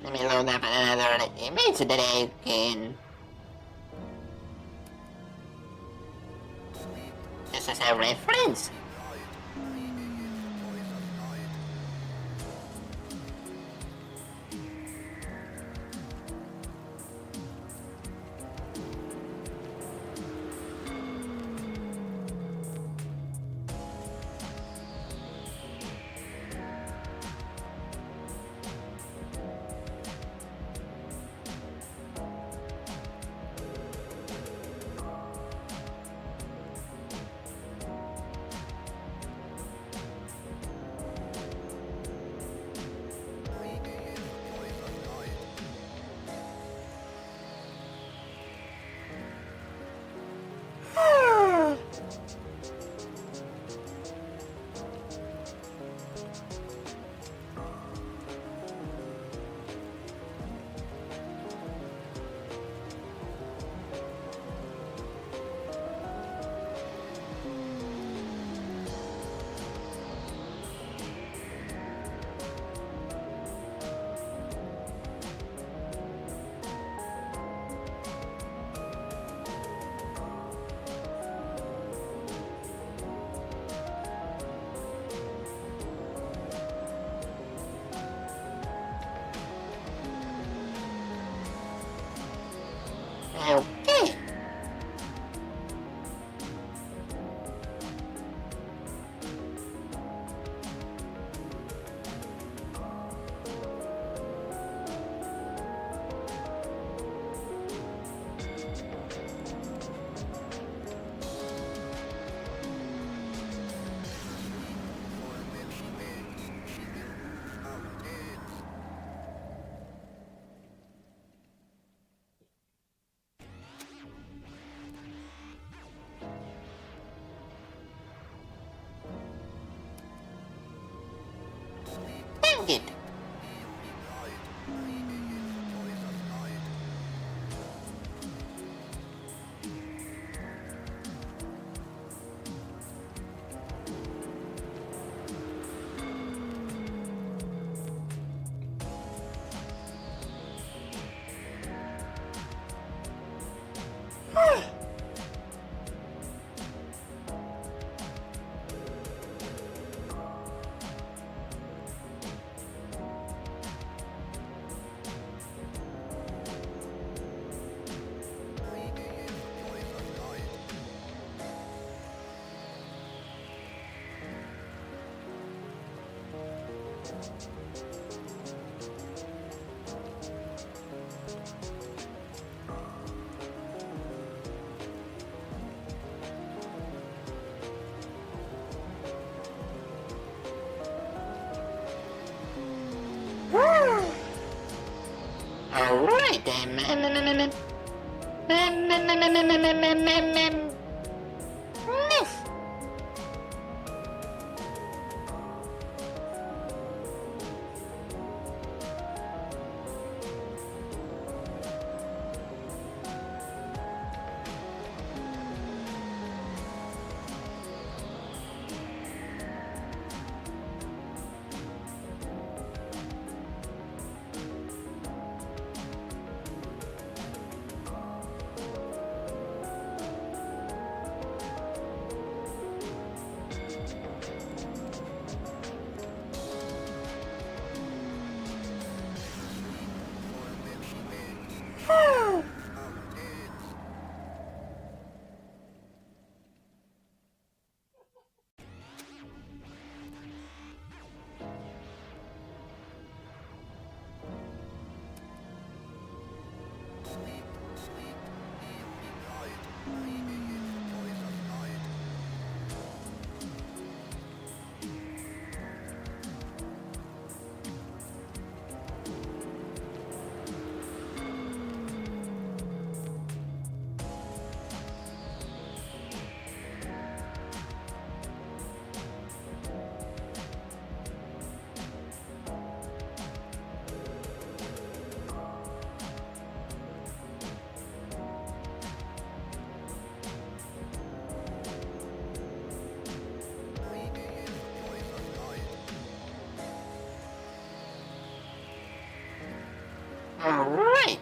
Let me load up another image that I can. This is a reference. Okay. Dang it. Alright then. Alright.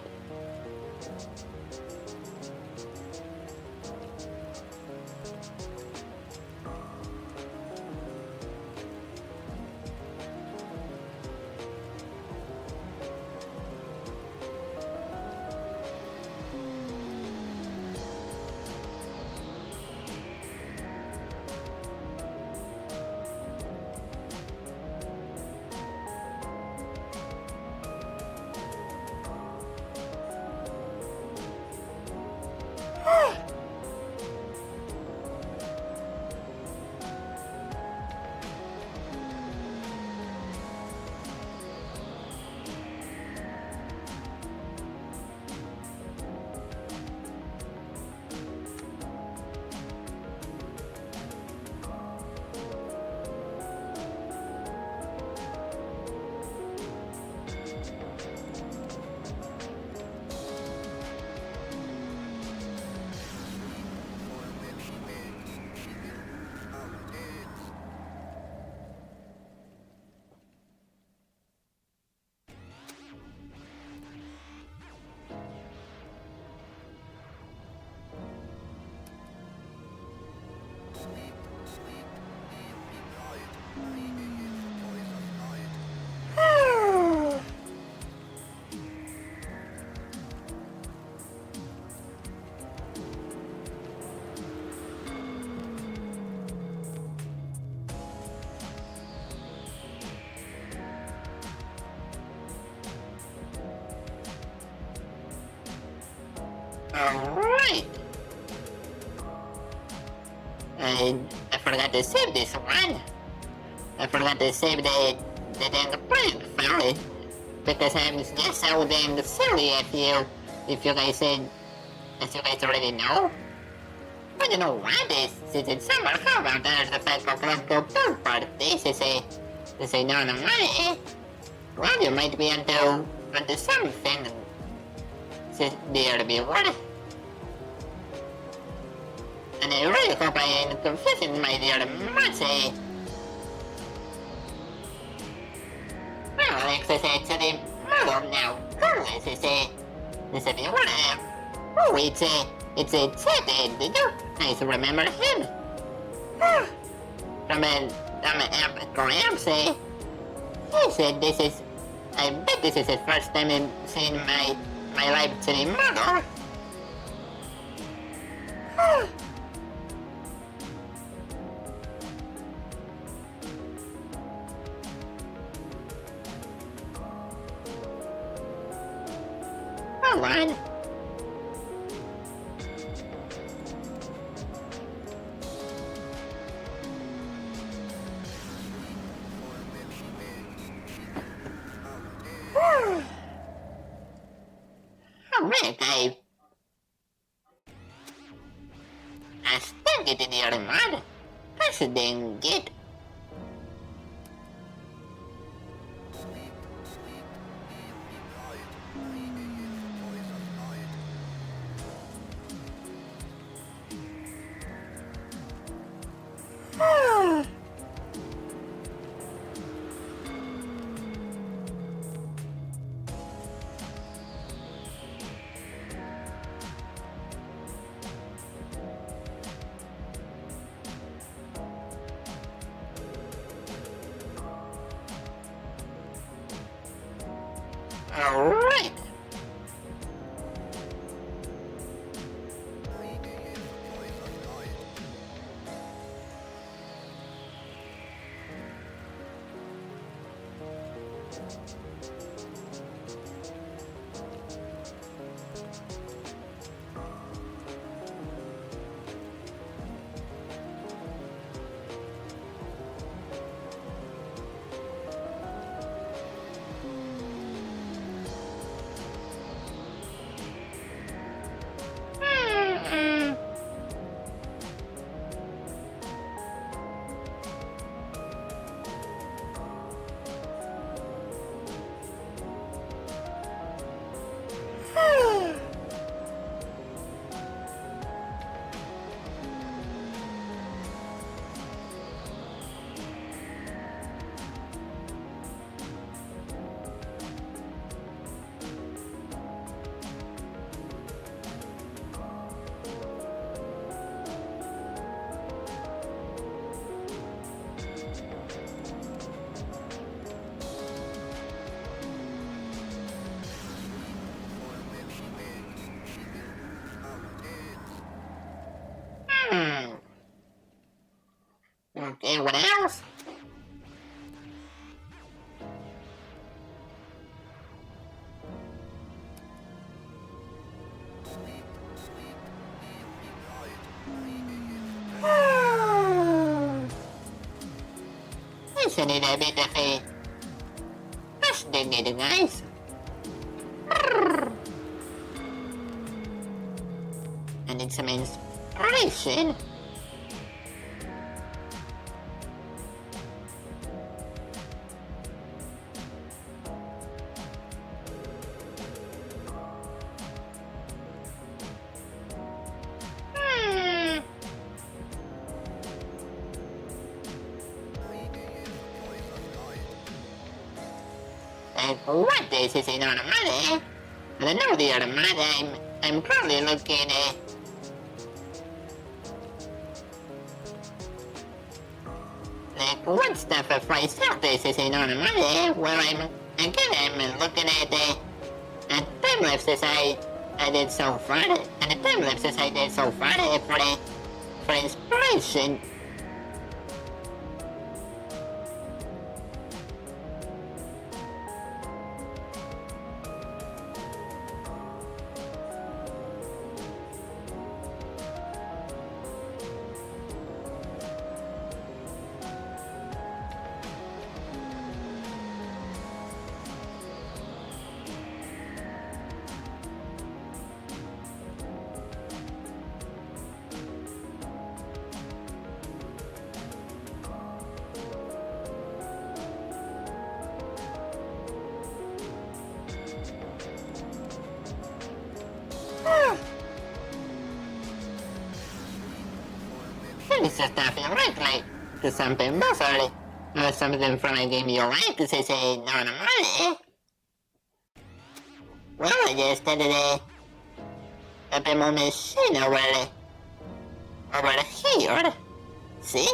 Alright. I forgot to save this one. I forgot to save the dang prank file because I'm just so damn silly if you guys said, as you guys already know. But you know what? This is summer. How about there's the fact of local pool party? This is a non-money. Well, you might be onto something. Dear reward. And I really hope I ain't confusing my dear Mercy. Well, Alex is actually model now. Who is this a reward? Oh, it's a Teddy, did you? I still remember him. From an Ramsey. He said this is, I bet this is his first time in seeing my live 2d model. Hold on. Cave. Astaga din armada. Passa denget. Alright. Okay, what else? Isn't it a bit of a... That's the guys. I need some inspiration. What this is in Automata? I know the Automata I'm currently looking at. Like, what stuff of price out this is in Automata? Well, I'm looking at the time lapses I did so far, and the time lapses I did so far for inspiration. This is stuff you like to some people, sorry. Or something from a game you like to say no money. Well, I just did a bit more machine over here. See?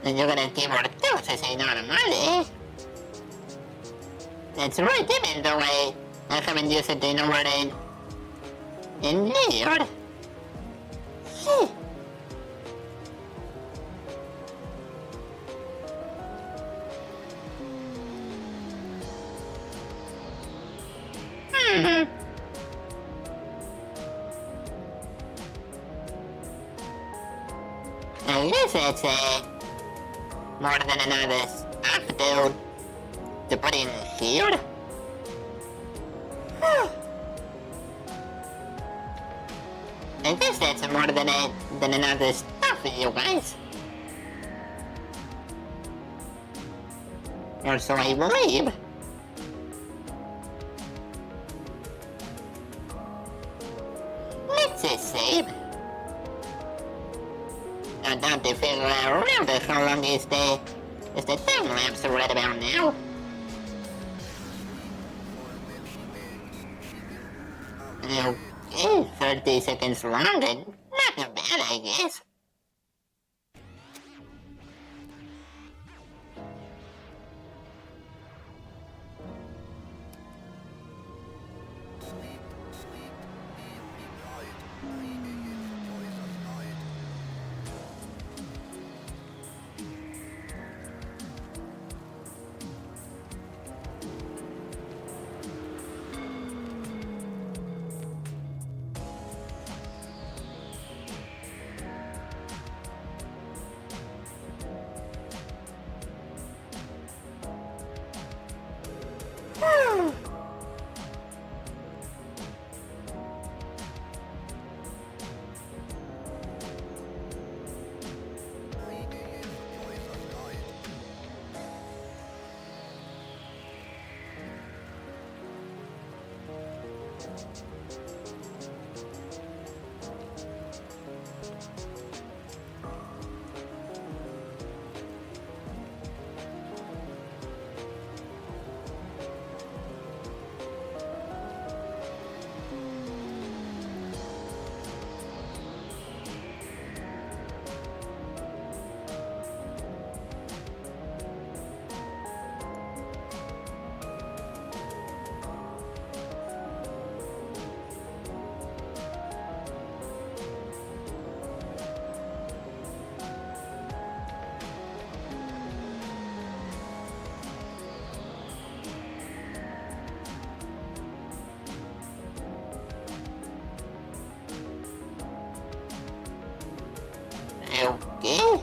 And you're gonna give her $2 normally. That's right, even though I haven't used it in over in years. I guess that's more than another stuff to put in here. I guess that's more than another stuff for you guys. Or so I believe. Let's just save. I doubt they figure out how long is the time lapse right about now. Okay, 30 seconds longer. Not too bad, I guess. Okay.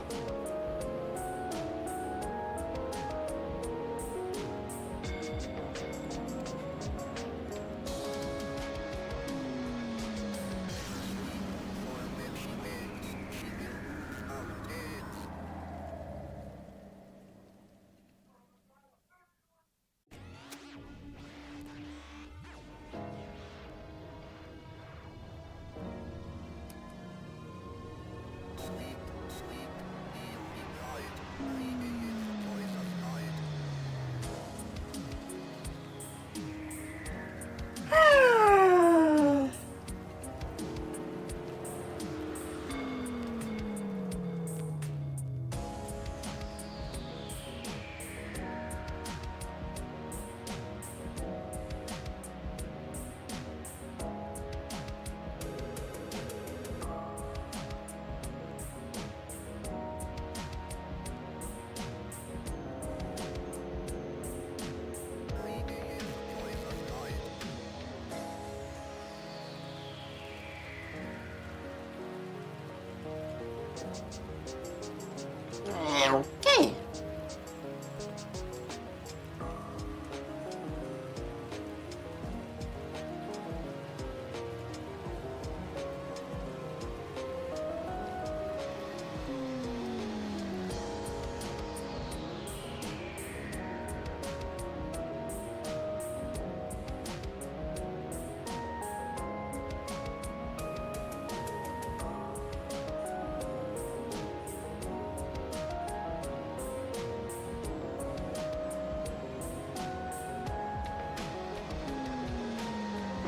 Okay.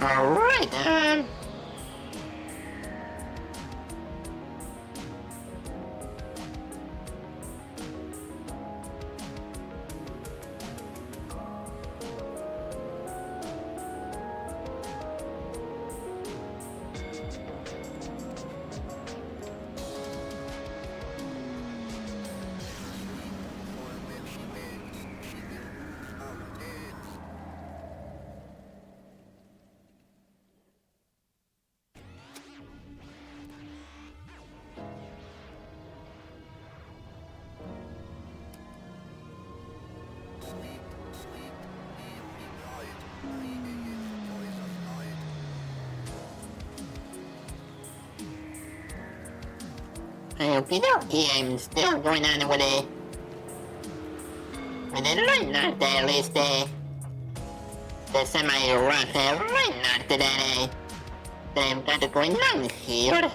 Alright then. Okie dokie, I'm still going on with it. With the line art at least, the semi-rough line art that I've got going on here.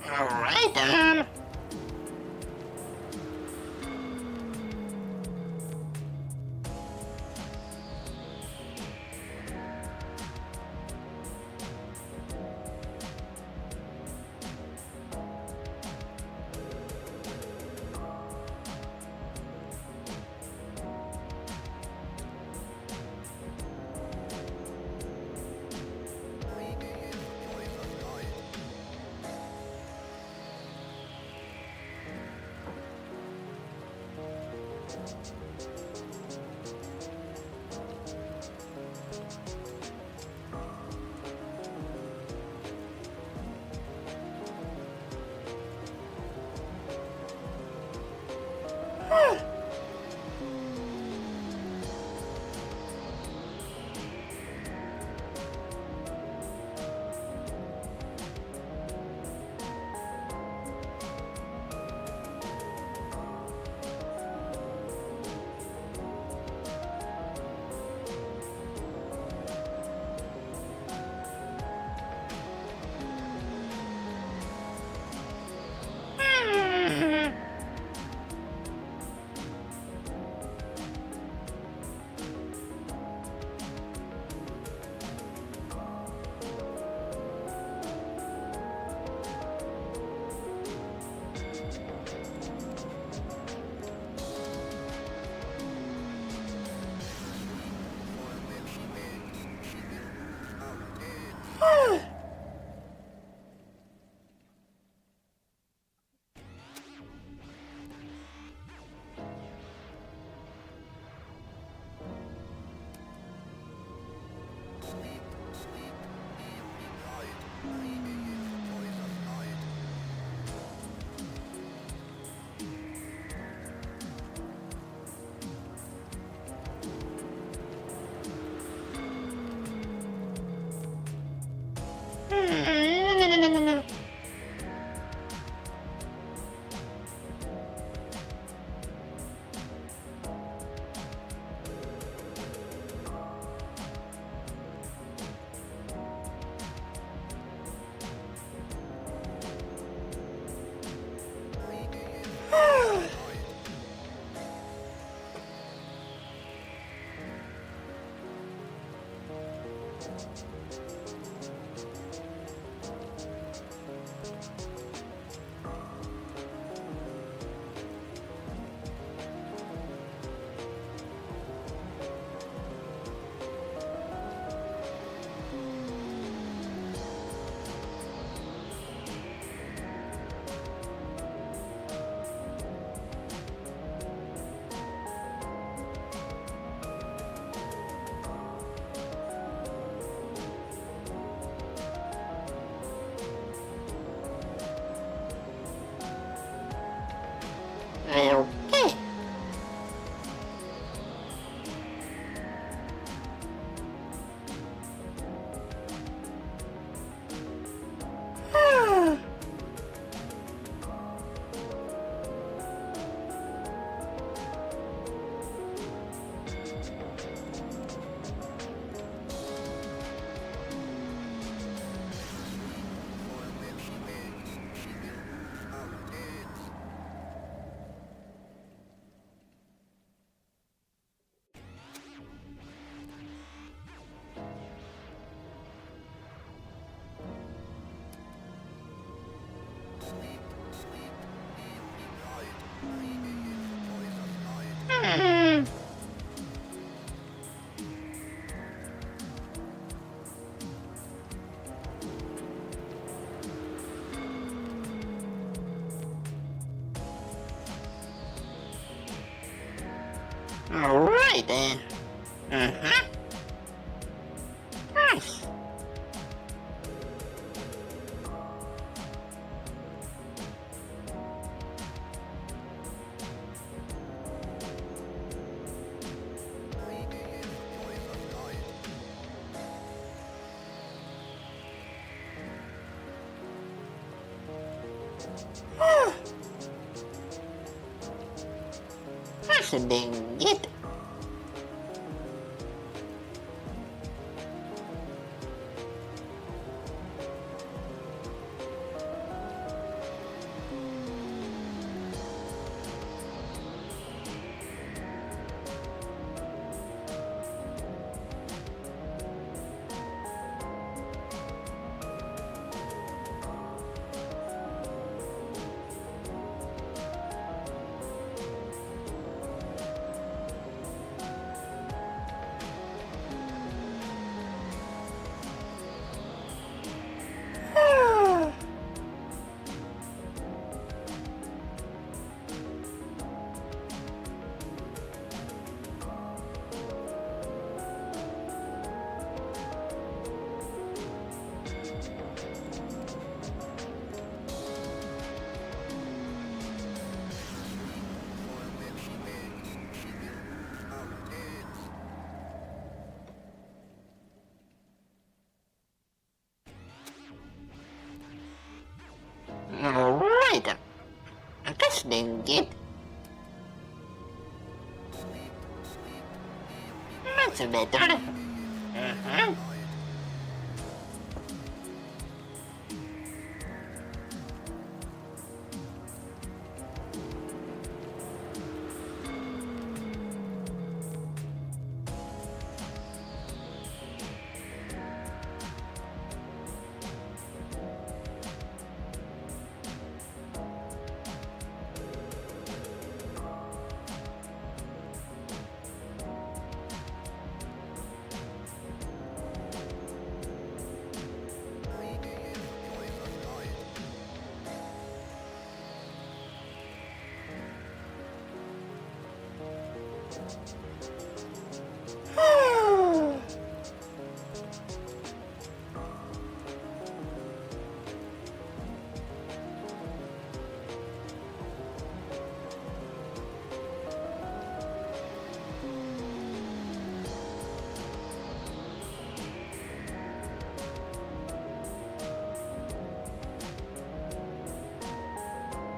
Alright, Alright then. Mm-hmm. Nice. That's a dang it. Alright. That's dang it. That's better. Mm-hmm.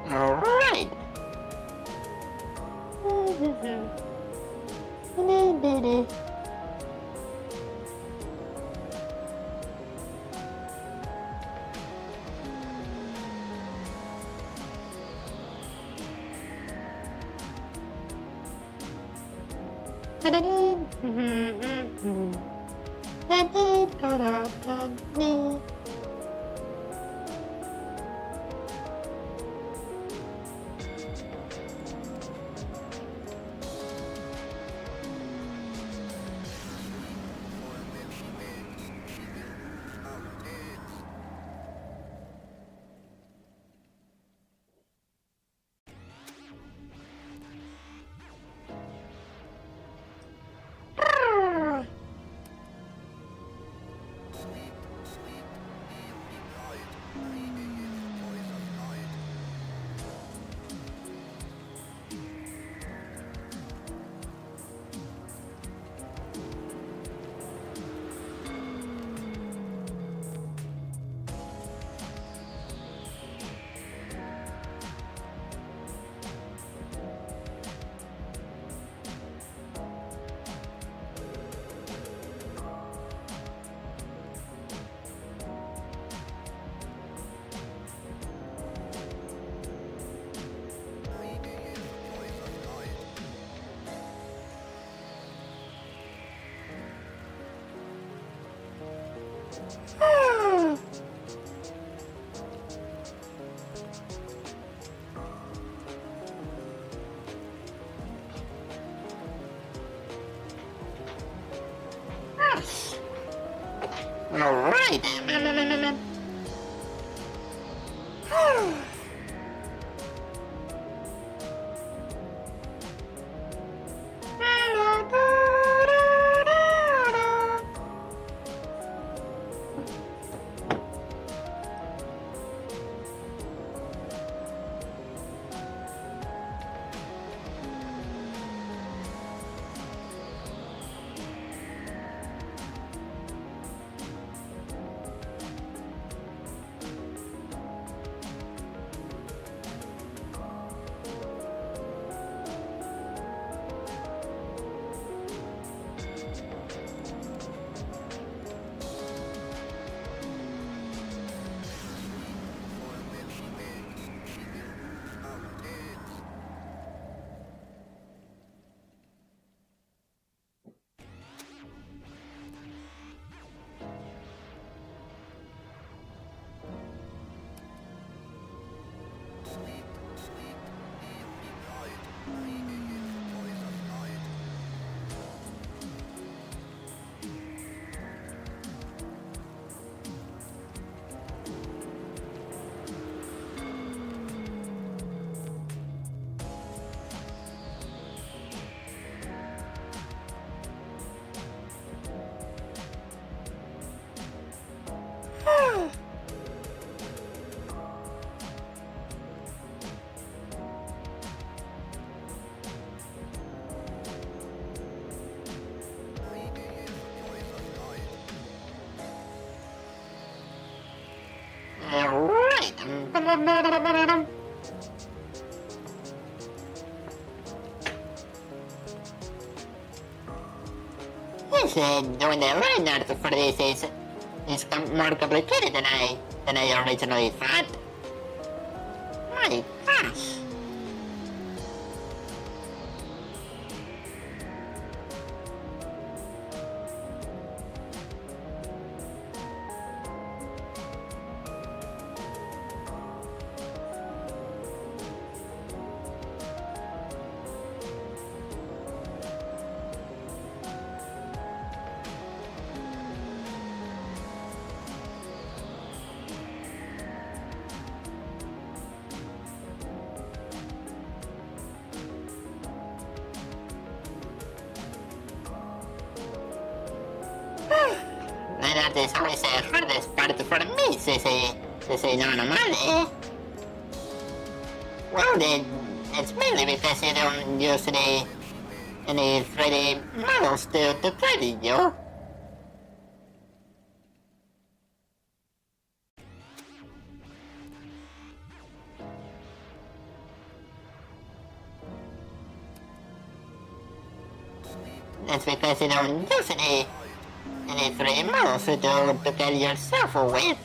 Alright. Alright. Alright. He said doing the line art for this is more complicated than I originally thought. My gosh. That is always the hardest part for me, to say non-money. Well, it's mainly because you don't use any 3D models to play video. That's because you don't use any 3D models to carry yourself with.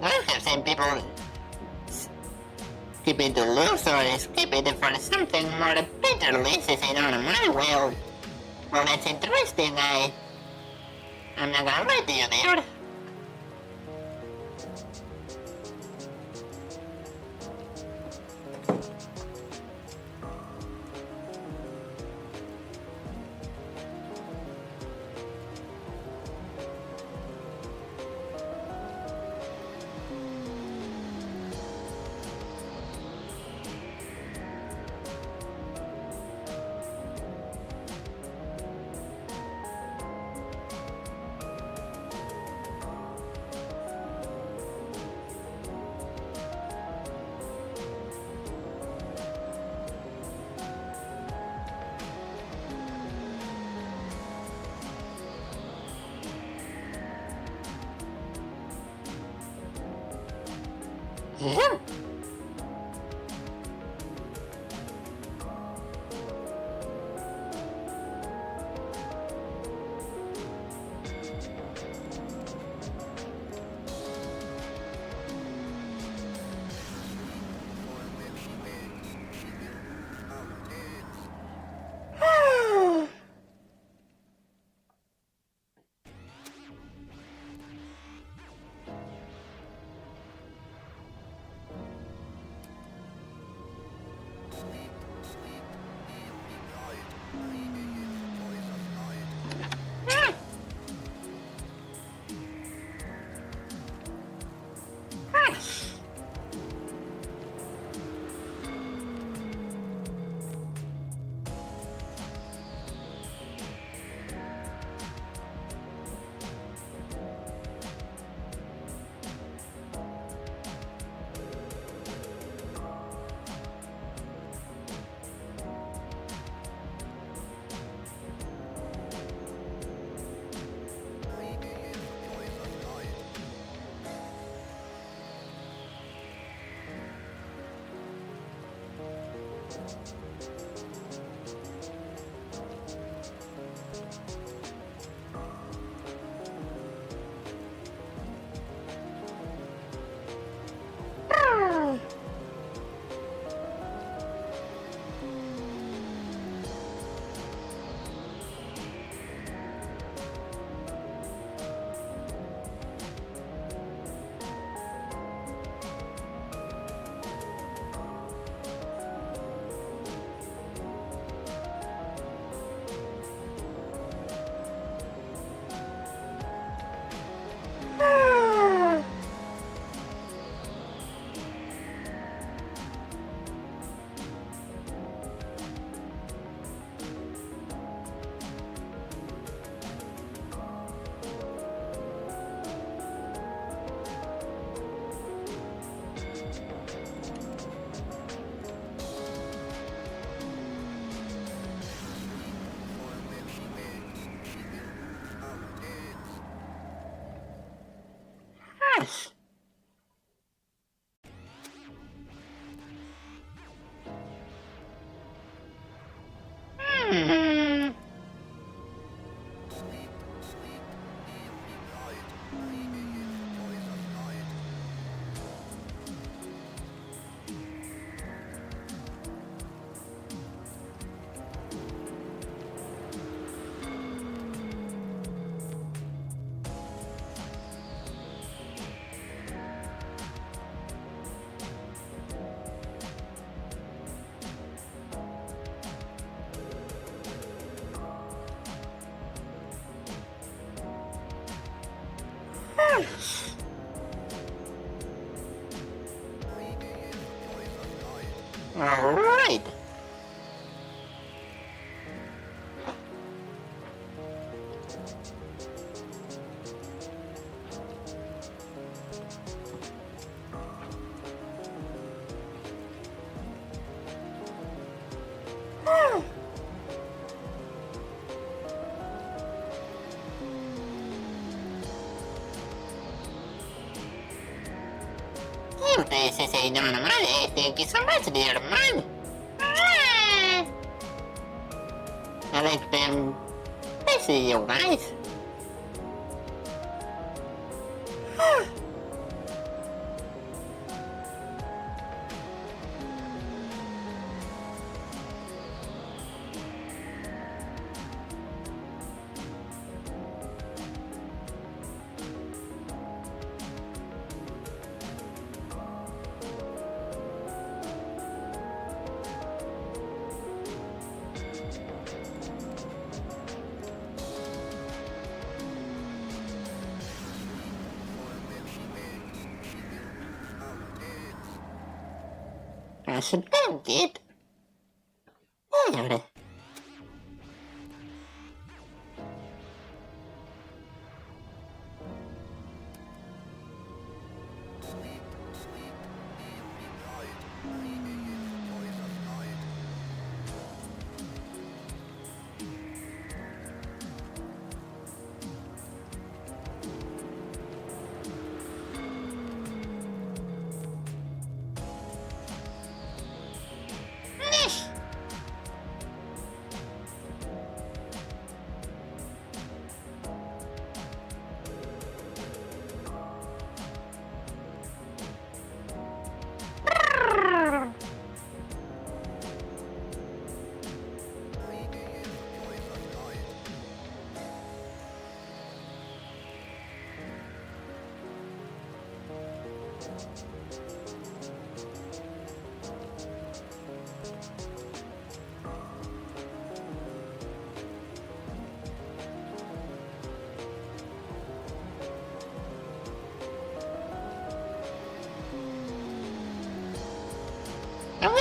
I have seen people skip it to lose or skip it for something more better releases on my well, that's interesting. I'm not gonna lie to you there. Yeah. Alright. This is a non-money. Thank you so much, dear man. I like them. I see you guys. I should bank it. There.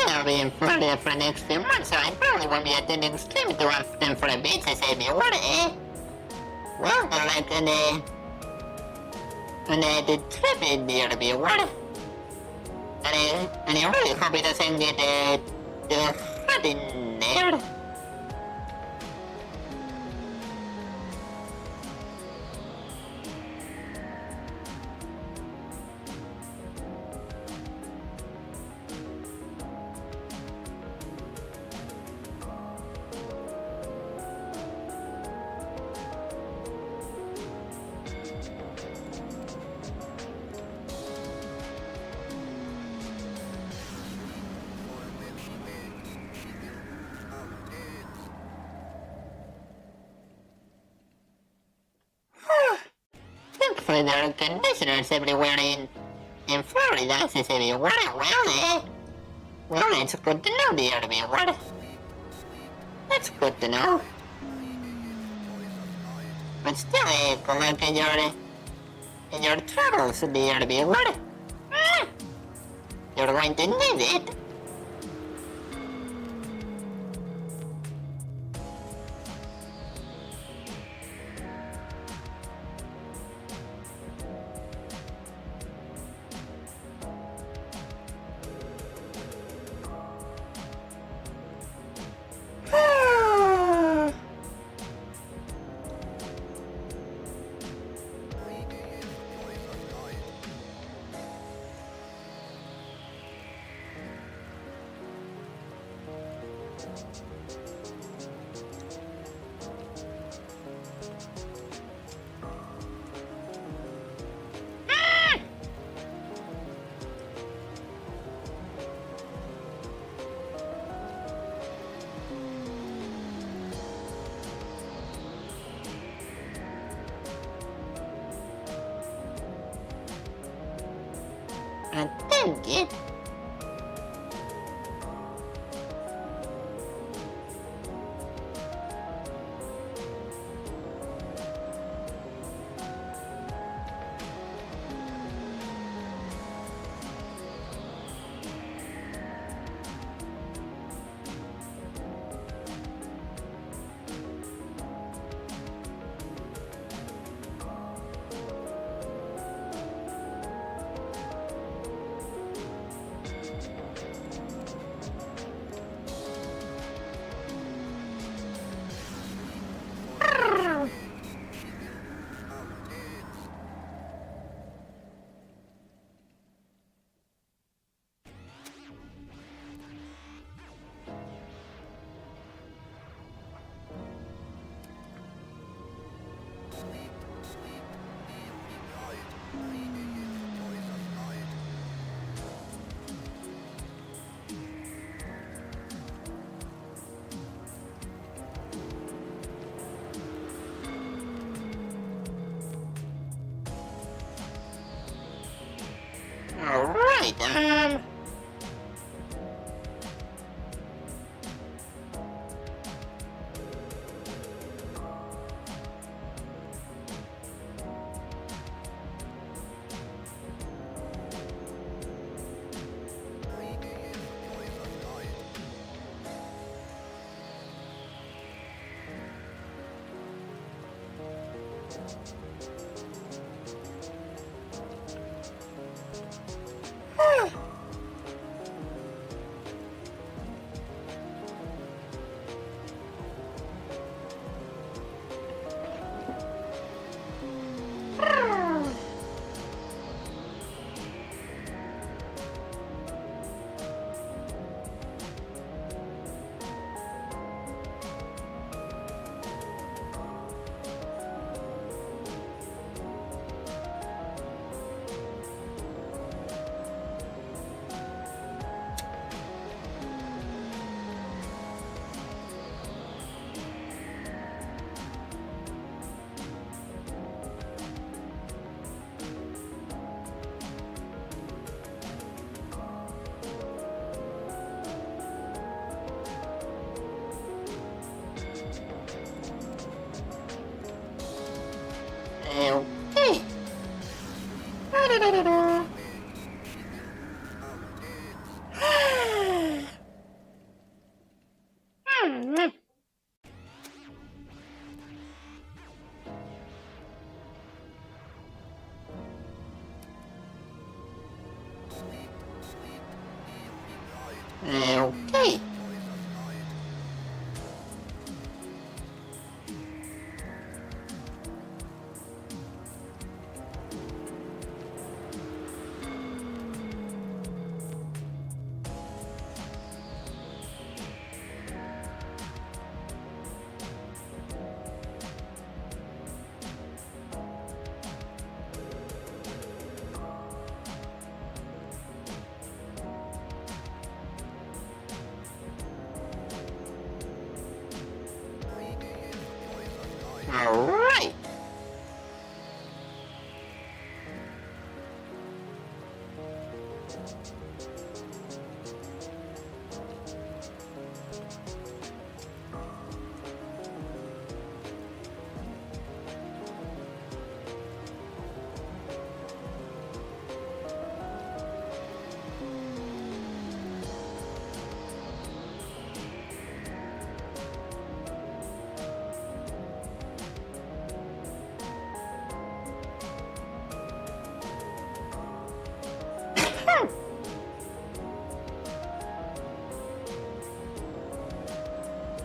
I'll be in Florida for the next few months, so I probably won't be attending stream too often for a bit to save me water, eh? Well, like the trip in there to be water. And I really hope it doesn't get too hot in there. Thankfully there are conditioners everywhere in Florida, since everywhere, well, well, it's good to know there to be water. That's good to know. But still, like in your travels, there to be water. You're going to need it. Thank you. Alright, okay. Okay. Alright.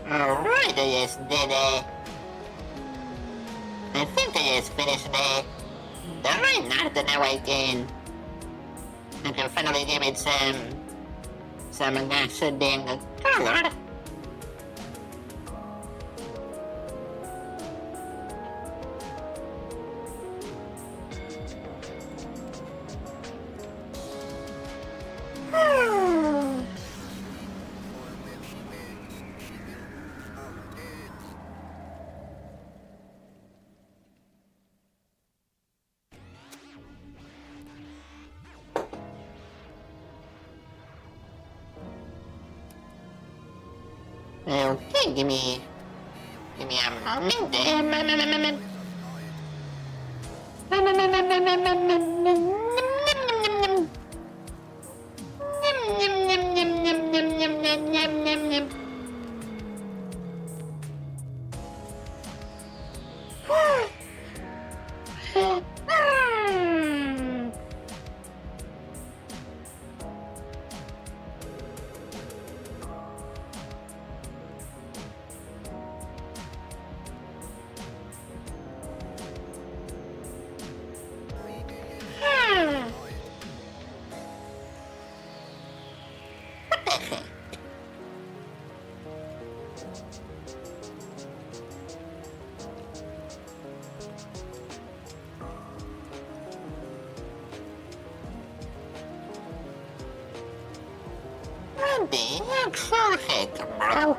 Alright, I just did it. I think I just finished it. Right now, now I can finally give it some actual damn color. Okay, give me a moment. I'm being exhausted, bro.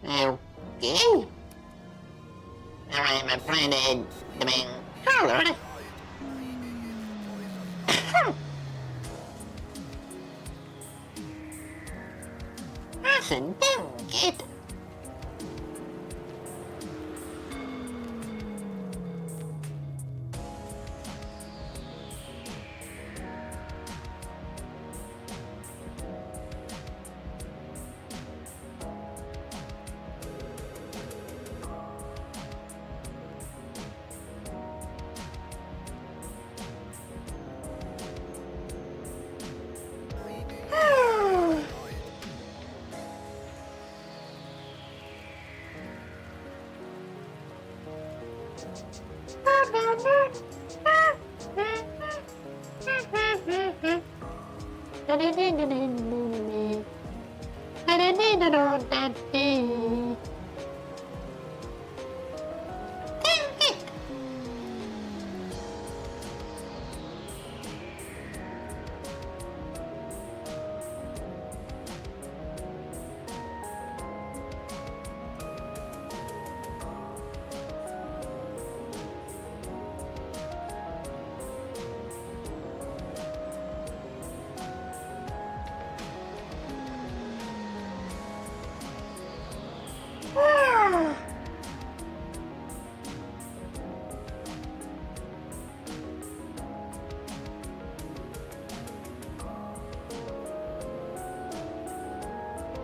Okay. Now I'm applying the main color. That's a damn good.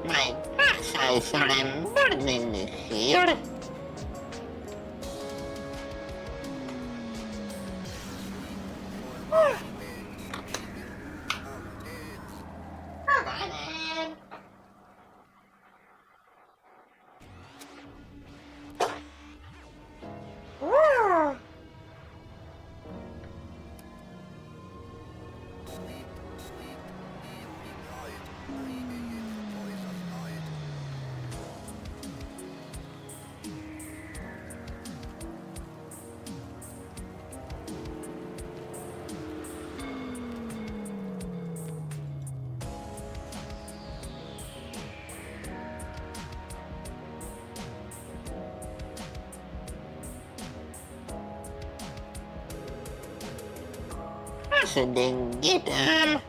My gosh, I saw them burning here. shouldn't get them.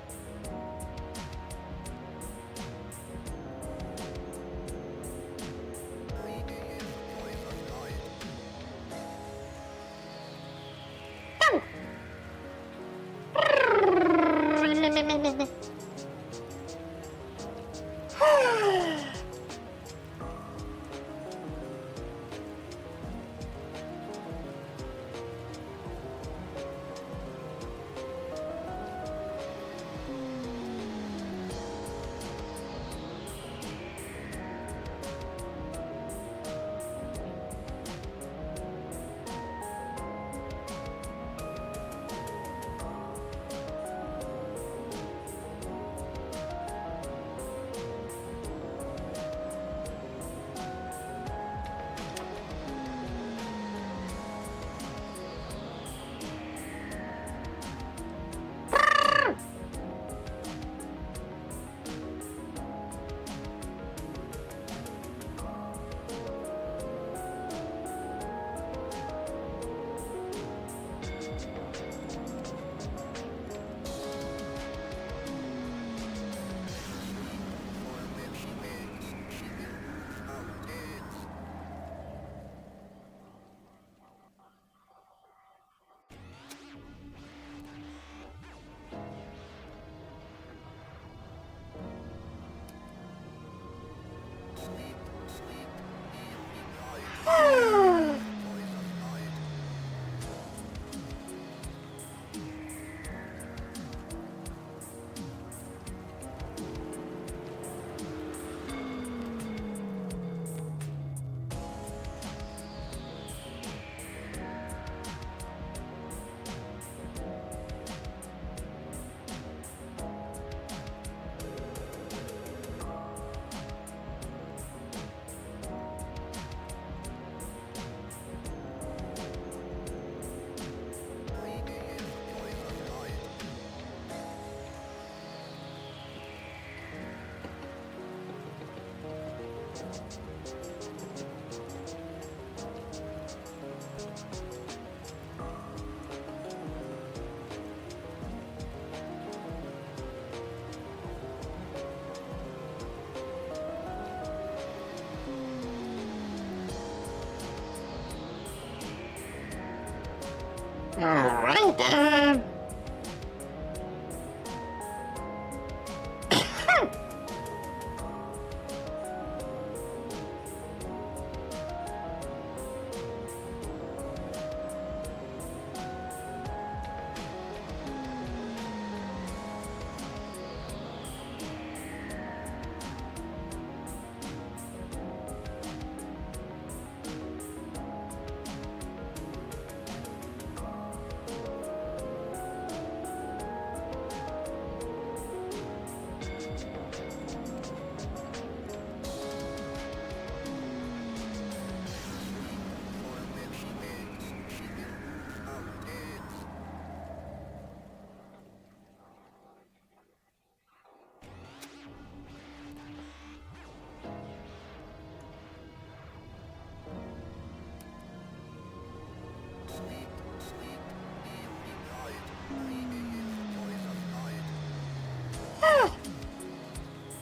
Alright then.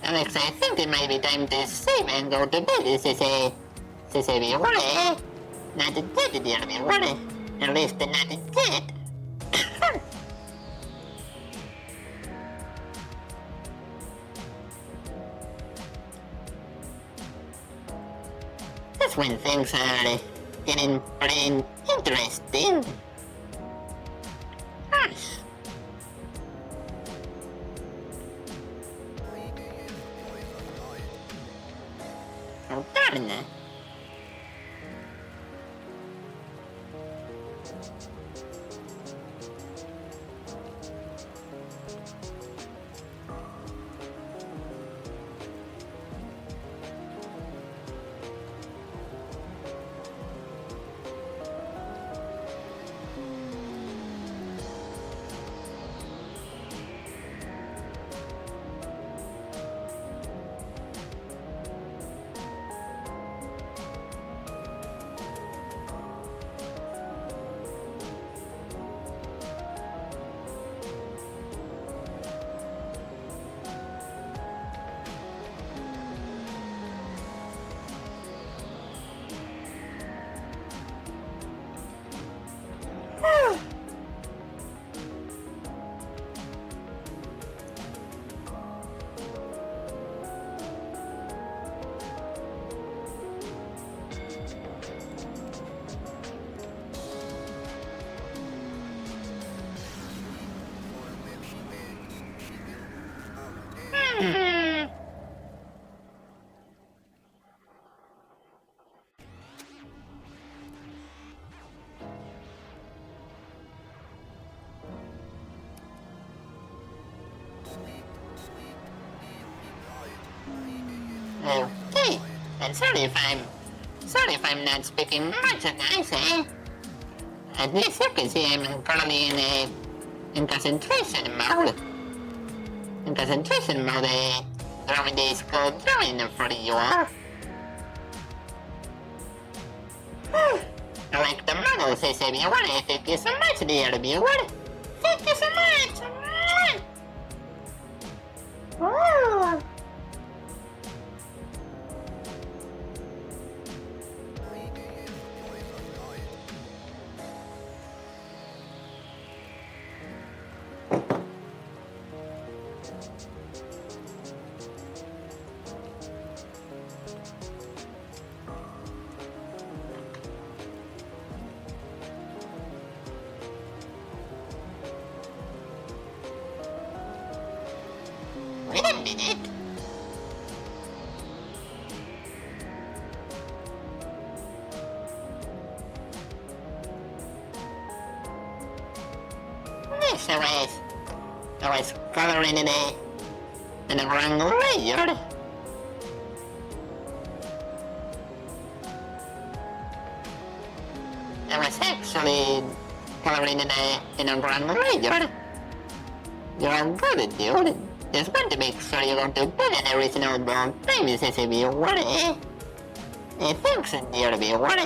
Alex, I think it might be time to save and go to bed, se vi vuole. Not dead, dear mi vuole. At least not dead. That's when things are getting pretty interesting. Gosh. Oh, darn it. Okay, and sorry if I'm not speaking much, guys, eh? As least you can see I'm currently in concentration mode. In concentration mode, drawing this code drawing for you all. I like the model, says everyone. Thank you so much, dear viewer. Thank you so much. Oh. Wait a minute. Yes, I was coloring in the wrong layer. I was actually coloring in the wrong layer. You're good, dude. Just want to make sure you don't do that in a reasonable time, says if you want it. Thanks, dear viewer.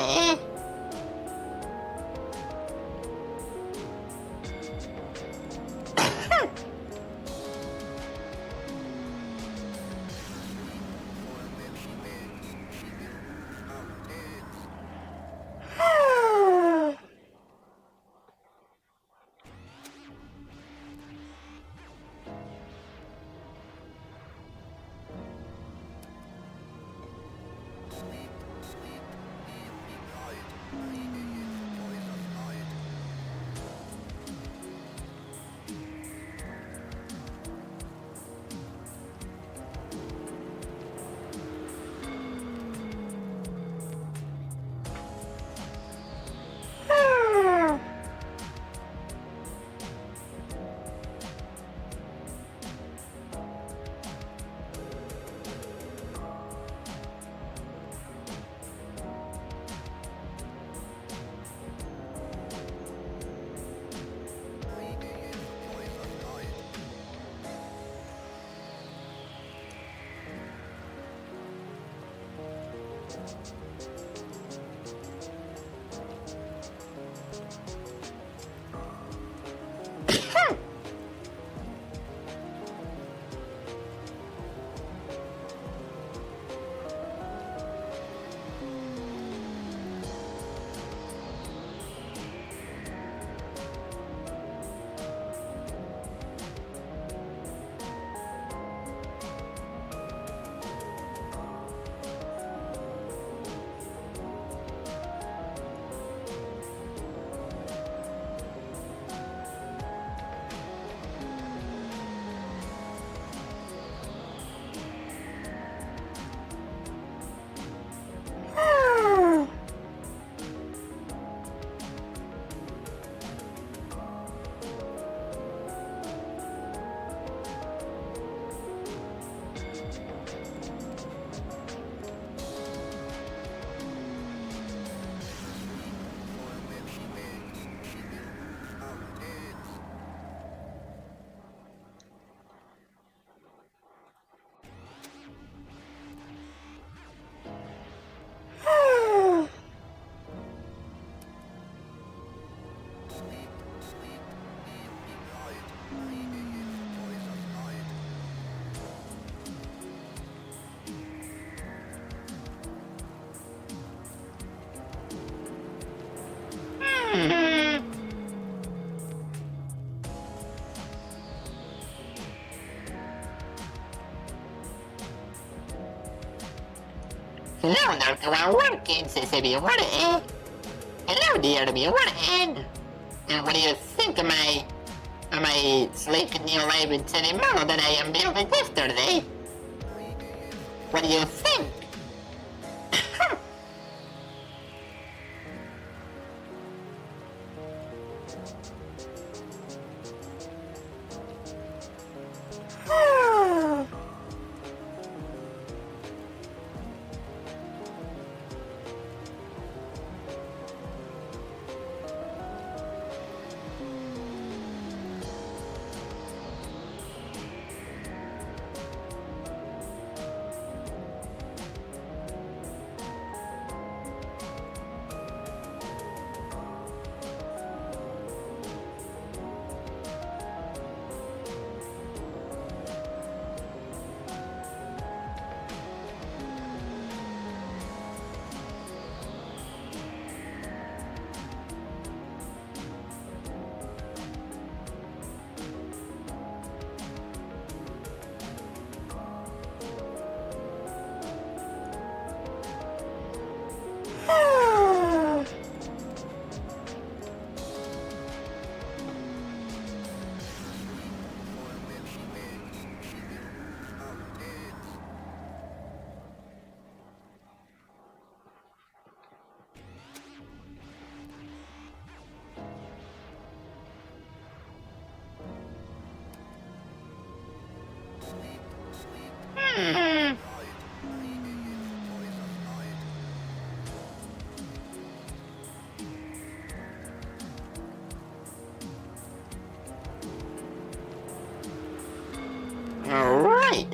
Hello, Dr. Watkins, says everyone. Hello, dear viewer. And what do you think of my sleek new live-2d model that I am building yesterday? What do you think? Hmm. All right.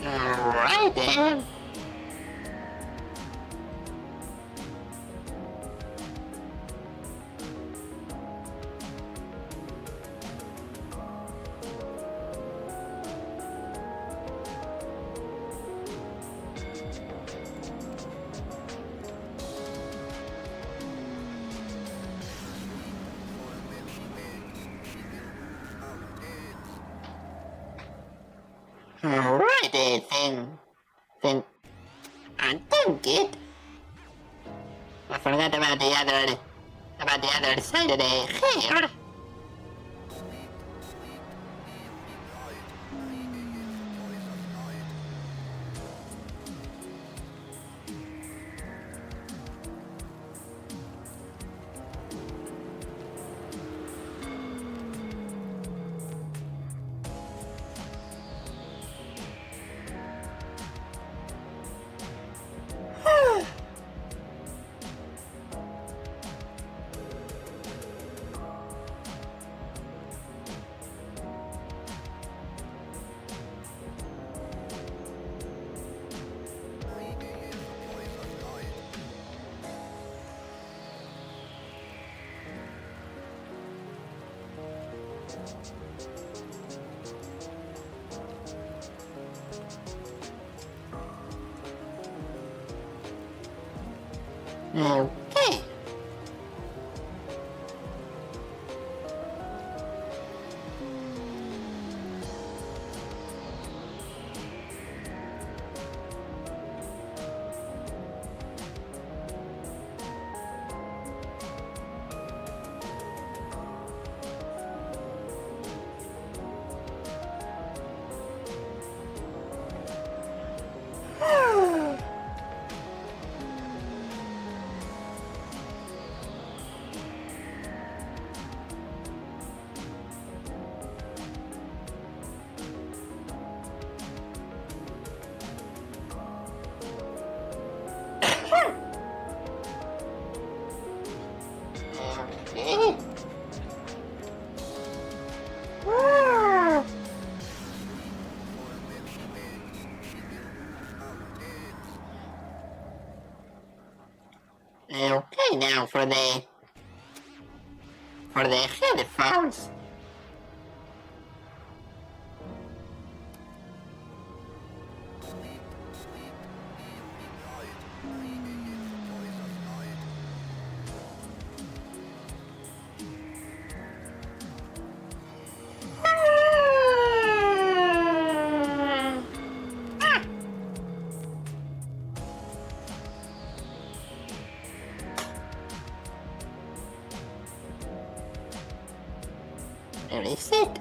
Alright then. Alright then I think it. I forgot about the other side of the hair. Okay. Okay. Okay, now for the headphones. There is it.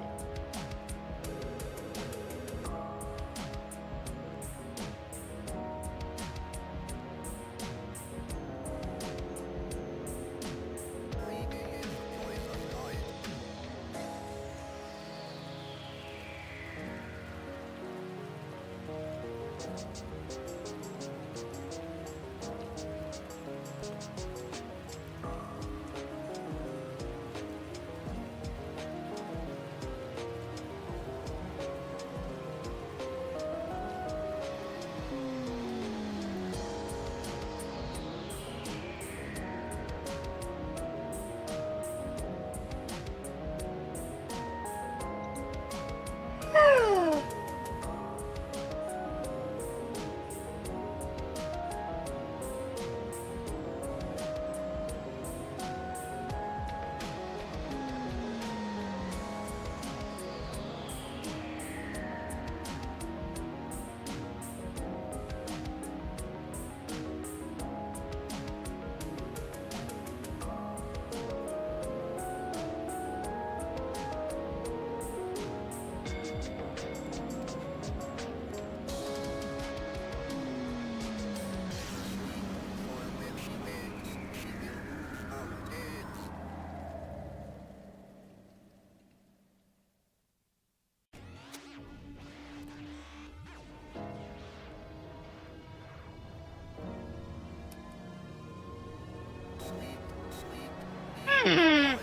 Hmm.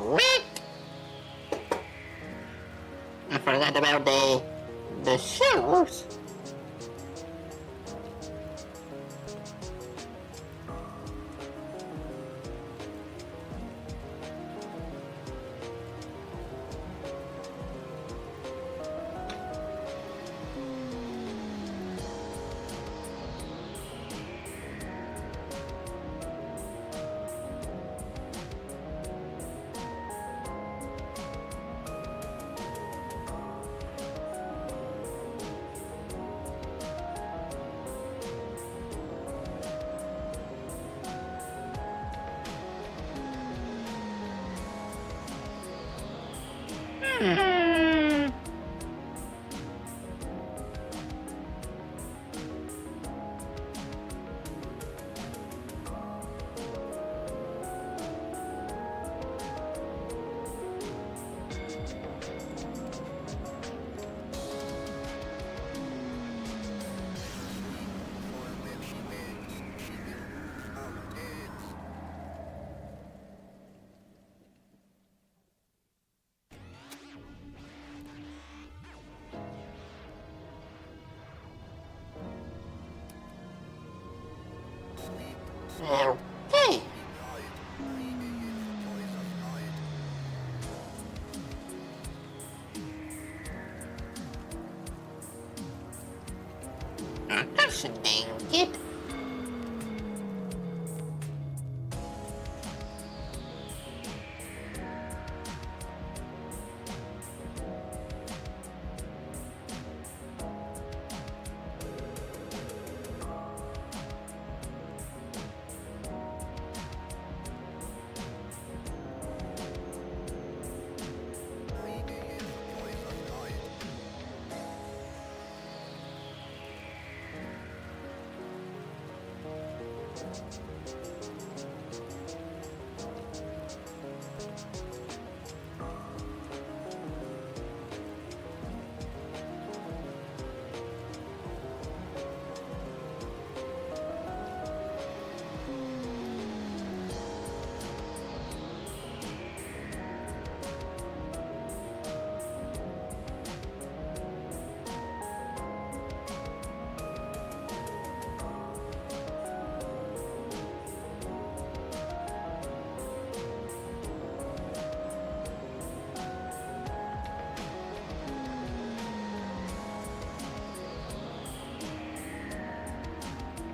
Wait! I forgot about the shoes. Okay. That's dang it.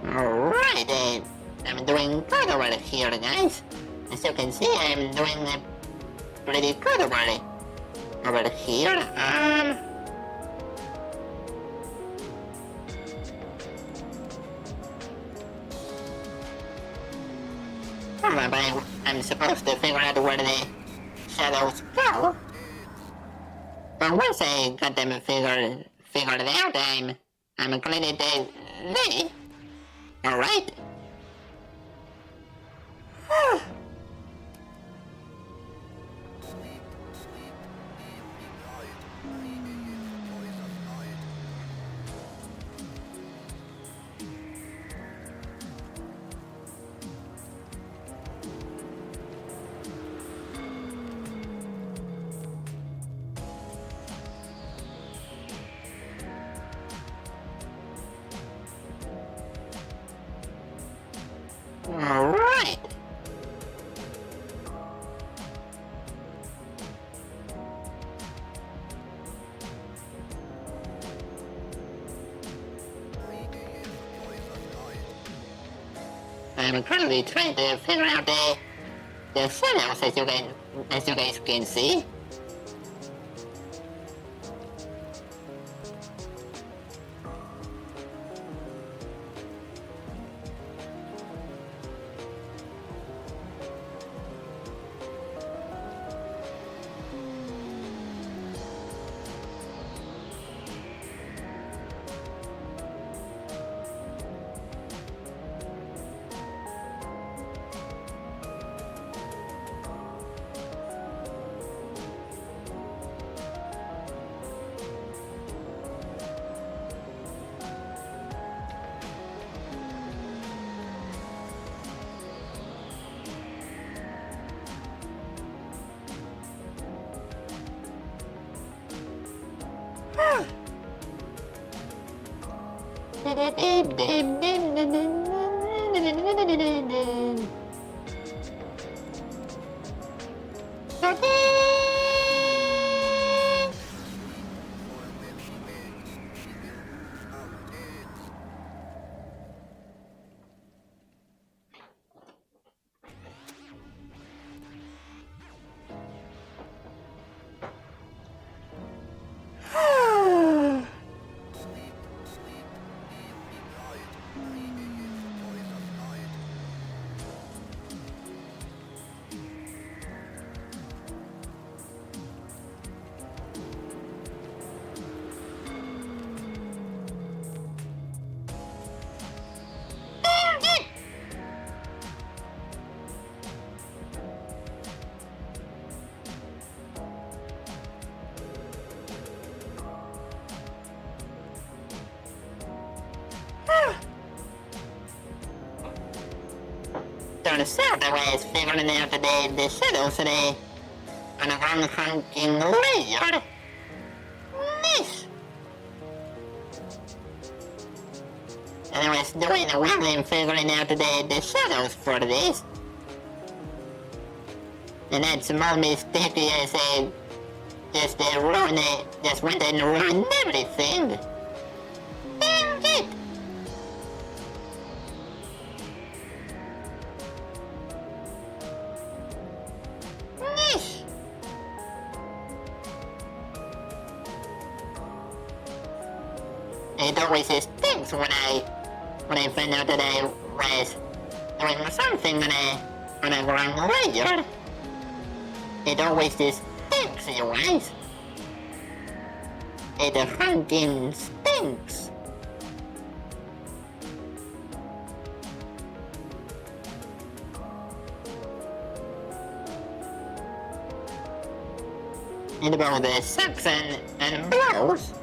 Alright, I'm doing good over here, guys. As you can see, I'm doing pretty good over here. But I'm supposed to figure out where the shadows go. But once I got them figured out, I'm glad they. Alright. Alright. I'm currently trying to figure out the shadows as you guys can see. The south away is figuring out today the shadows today on a long honking layer. Nice. And I was doing a well in figuring out today the shadows for this. And that small mistake I said just ruined it, just went and ruined everything. Dang it! It always stinks when I find out that I was doing something on a wrong layer. It always stinks, you guys. It honking stinks. And about the sucks and blows.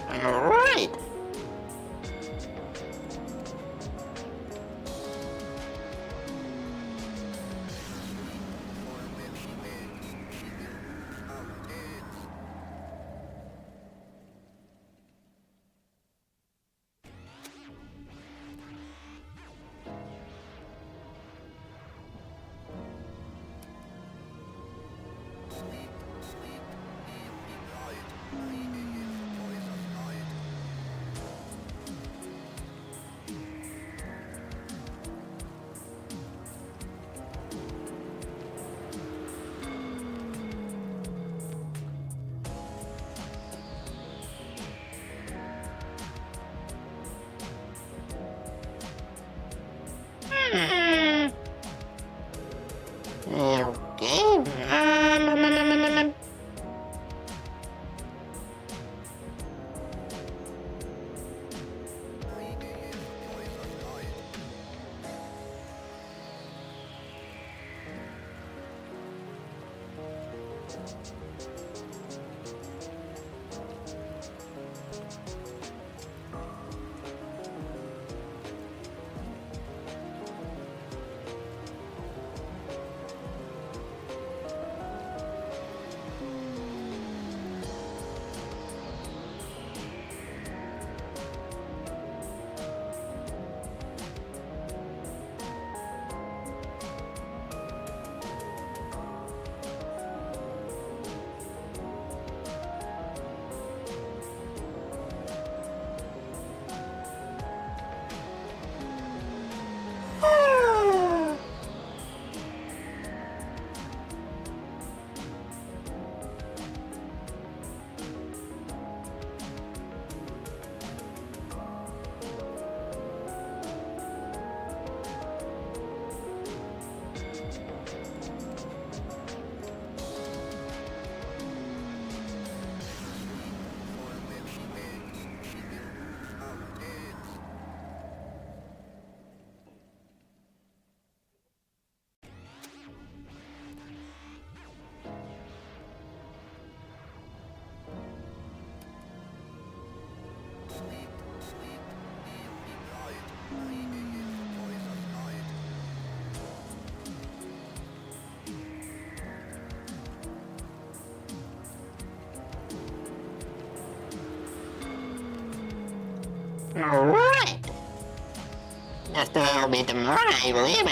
Alright. Alright. Just a little bit more, I believe,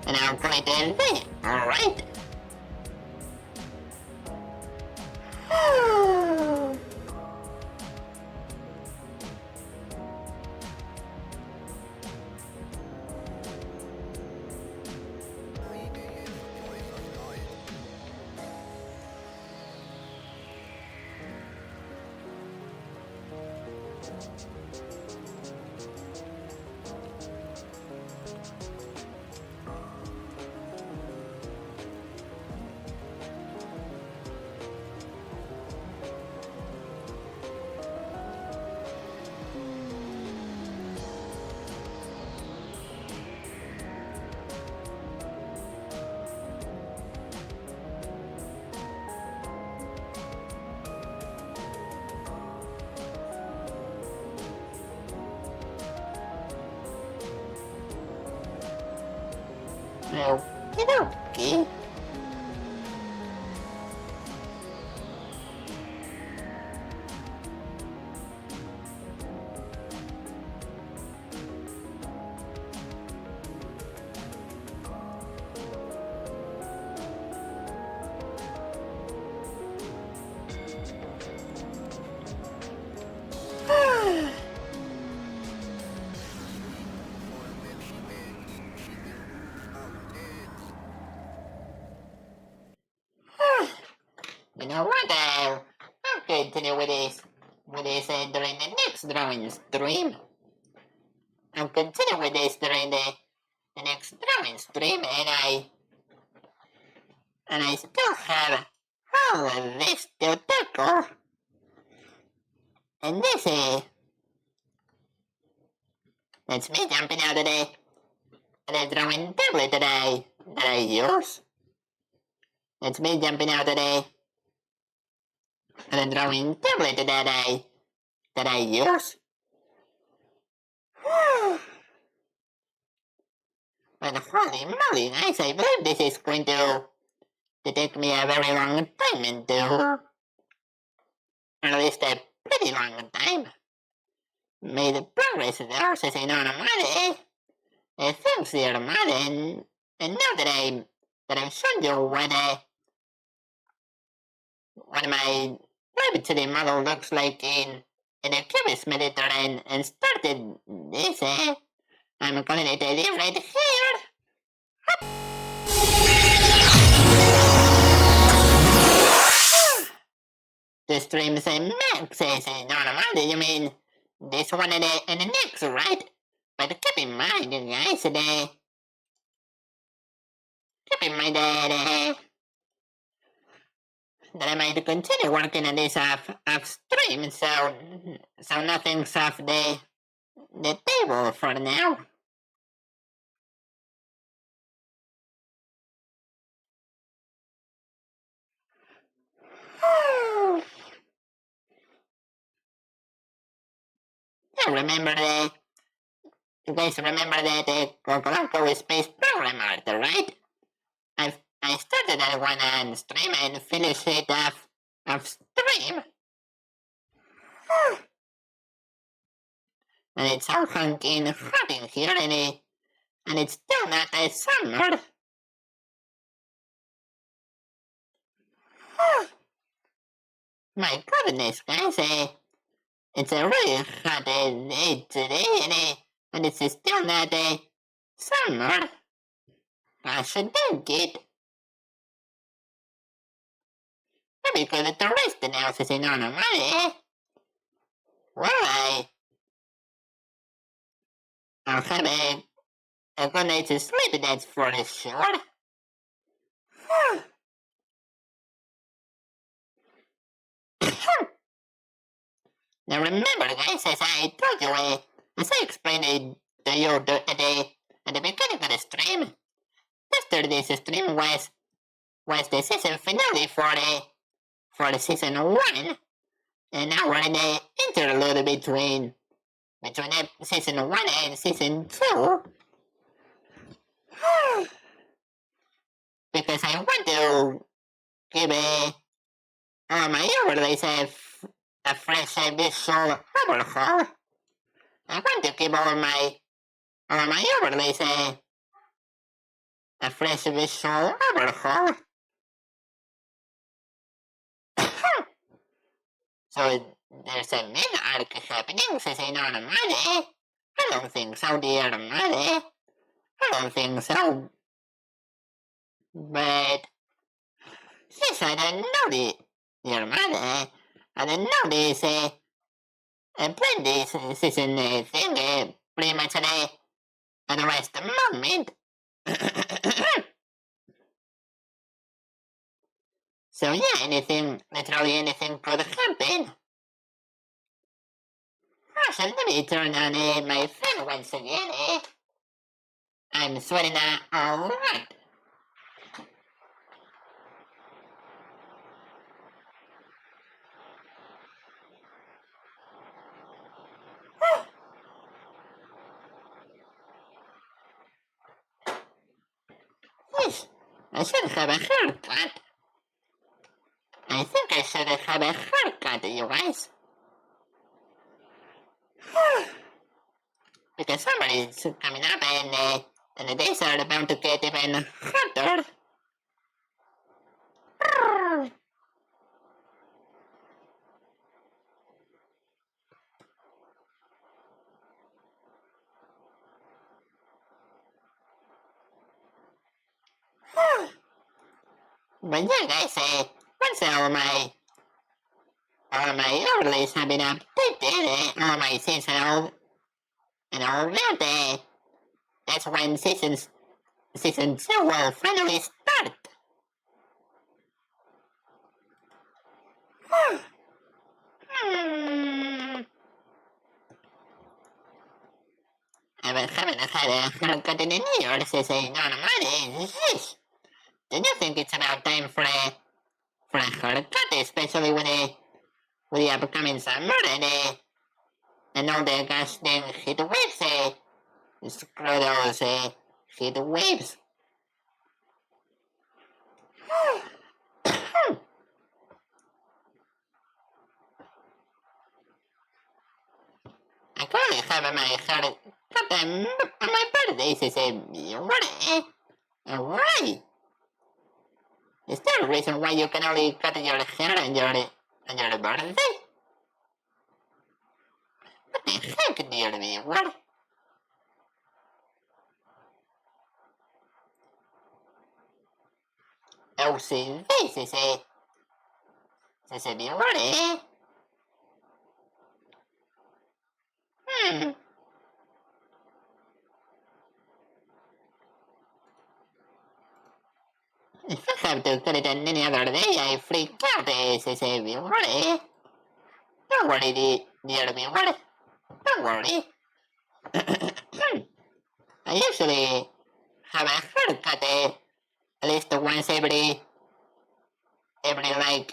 and I'll play the thing. Alright. Okey-dokey. You know what? I'll continue with this during the next drawing stream. I'll continue with this during the next drawing stream, and I still have all of this to tackle. And this is that's me jumping out of the drawing tablet that I use. That's me jumping out of the drawing tablet that I use. But holy moly, guys, I believe this is going to take me a very long time or at least a pretty long time. Made progress there, since I know normally. Thanks dear normally, and now that I've shown you what my live2d model looks like in the Cubist editor and started this, I'm calling it a leave right here. The stream say Max says normally, you mean this one and the next, right? But keep in mind, you guys, keep in mind that I might continue working on this off stream, so nothing's off the table for now. You guys remember that Coco is Space Program Art, right? I started that one on stream and finished it off stream. And it's all hunky and hot in here, and it's still not a summer. My goodness, guys, it's a really hot day today, and it's still not a summer. I should think it. Maybe because the rest analysis is on money. Well, I'll have a good night's sleep, that's for sure. Now remember, guys, as I told you, as I explained to you at the beginning of the stream, yesterday's stream was the season finale for the season 1, And now we're in the interlude between season 1 and season 2. Because I want to give my overlays a fresh visual overhaul. I want to give all my overlays a fresh visual overhaul. So there's a main arc happening, season on Monday. I don't think so, dear Monday. I don't think so. But yes, I don't know dear Monday. I don't know this playing this season thing pretty much at the last moment. So yeah, literally anything could happen. So let me turn on my fan once again. I'm sweating a lot. Yes, I should have a haircut. I think I should have a haircut, you guys. Because summer is coming up and the days are about to get even hotter. But yeah, guys, once all my overlays have been updated, all my seasonal and all that, that's when season 2 will finally start. I haven't had a haircut in years, say no money. Do you think it's about time for a haircut, especially with the upcoming summer and all the goddamn heat waves? Screw those heat waves. I currently have my haircut on my birthday, why? Is there a reason why you can only cut your hair on your birthday? What the heck, dear me? What? Oh, see, this is a viewer, If I have to cut it on any other day, I freak out, says a viewer, Don't worry, dear viewer. Don't worry. I usually have a haircut at least once every like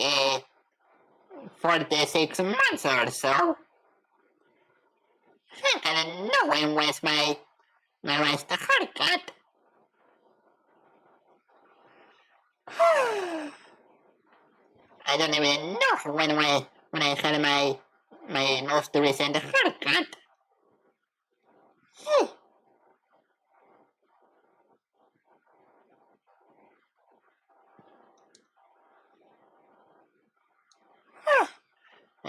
4 to 6 months or so. I don't know when was my last haircut. I don't even know when I had my most recent haircut.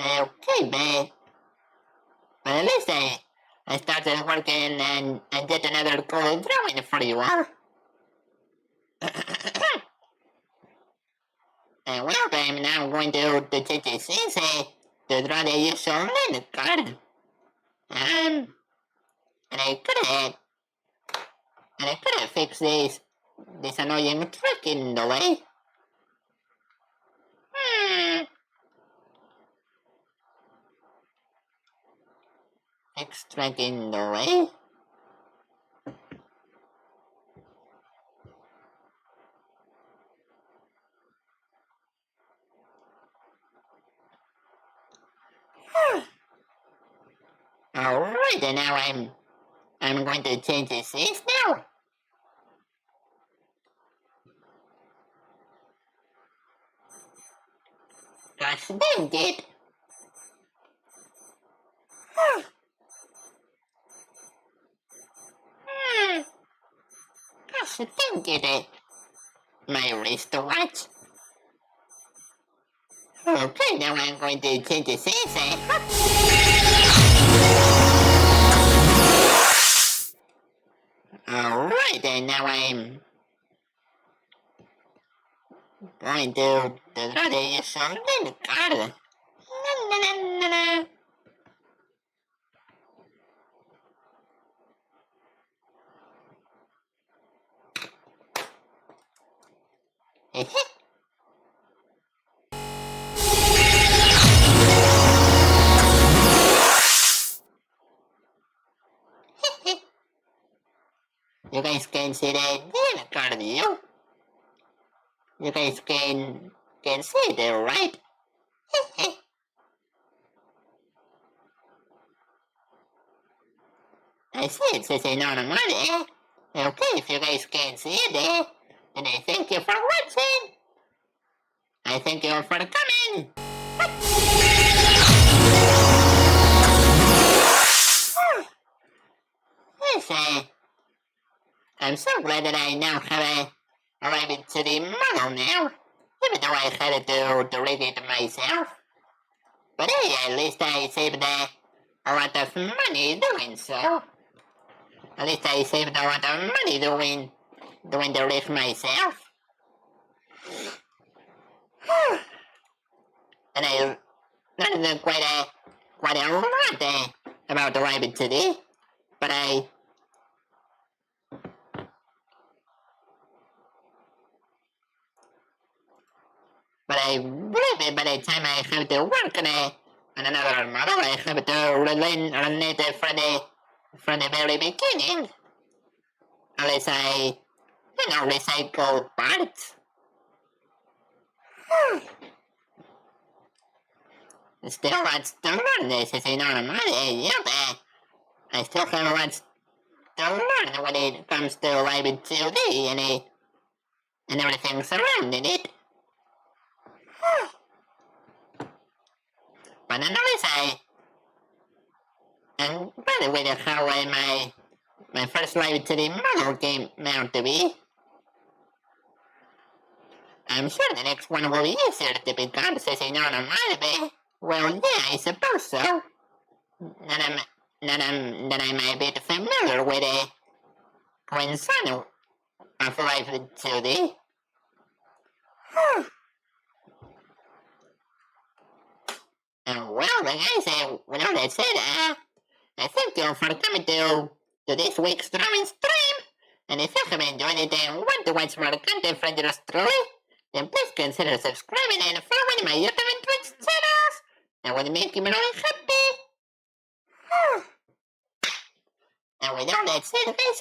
Okay, but at least I started working and did another cool drawing for you all. Well, I'm now going to change the scenes to draw the usual line card. And I could have fixed this annoying tracking delay. Fix tracking delay. Alright, and now I'm going to change the scenes now. Gosh dang it. Gosh dang it. My wristwatch. Okay, now I'm going to change the scenes. Alright, and now I'm going to draw the something card. You guys can see the card, you? You guys can see it, right? I see it says non-refundable. Okay, if you guys can see it, and I thank you for watching. I thank you for coming. Yes, I'm so glad that I now have a live2d model now, even though I had to rig it myself. But hey, at least I saved a lot of money doing so. At least I saved a lot of money doing the rig myself. And I learned quite a lot about the live2d, but I believe by the time I have to work on another model, I have to run it from the very beginning. Unless I, recycle parts. Still lots to learn. This is normal. Yep, I still have lots to learn when it comes to live2d and everything surrounding it. But nonetheless, I'm glad with how my first live2d model came out to be. I'm sure the next one will be easier to pick up since I know non-refundable. Well, yeah, I suppose so. That I'm a bit familiar with the concern of live2d. Well, guys, with all that said, I thank you for coming to this week's drawing stream. And if you have enjoyed it and want to watch more content from yours truly, then please consider subscribing and following my YouTube and Twitch channels. That would make me really happy. And with all that said, guys,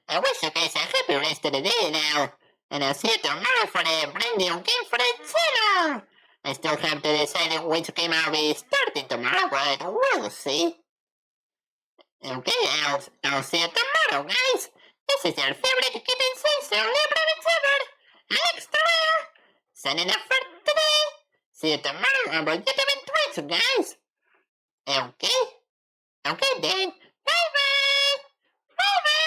I wish you guys a happy rest of the day now. And I'll see you tomorrow for a brand new game for the channel. I still have to decide which game I'll be starting tomorrow, but we'll see. Okay, I'll see you tomorrow, guys. This is your favorite kid and sister, VTuber, Alex Turell, signing off for today. See you tomorrow on YouTube and Twitch, guys. Okay? Okay then. Bye-bye! Bye-bye!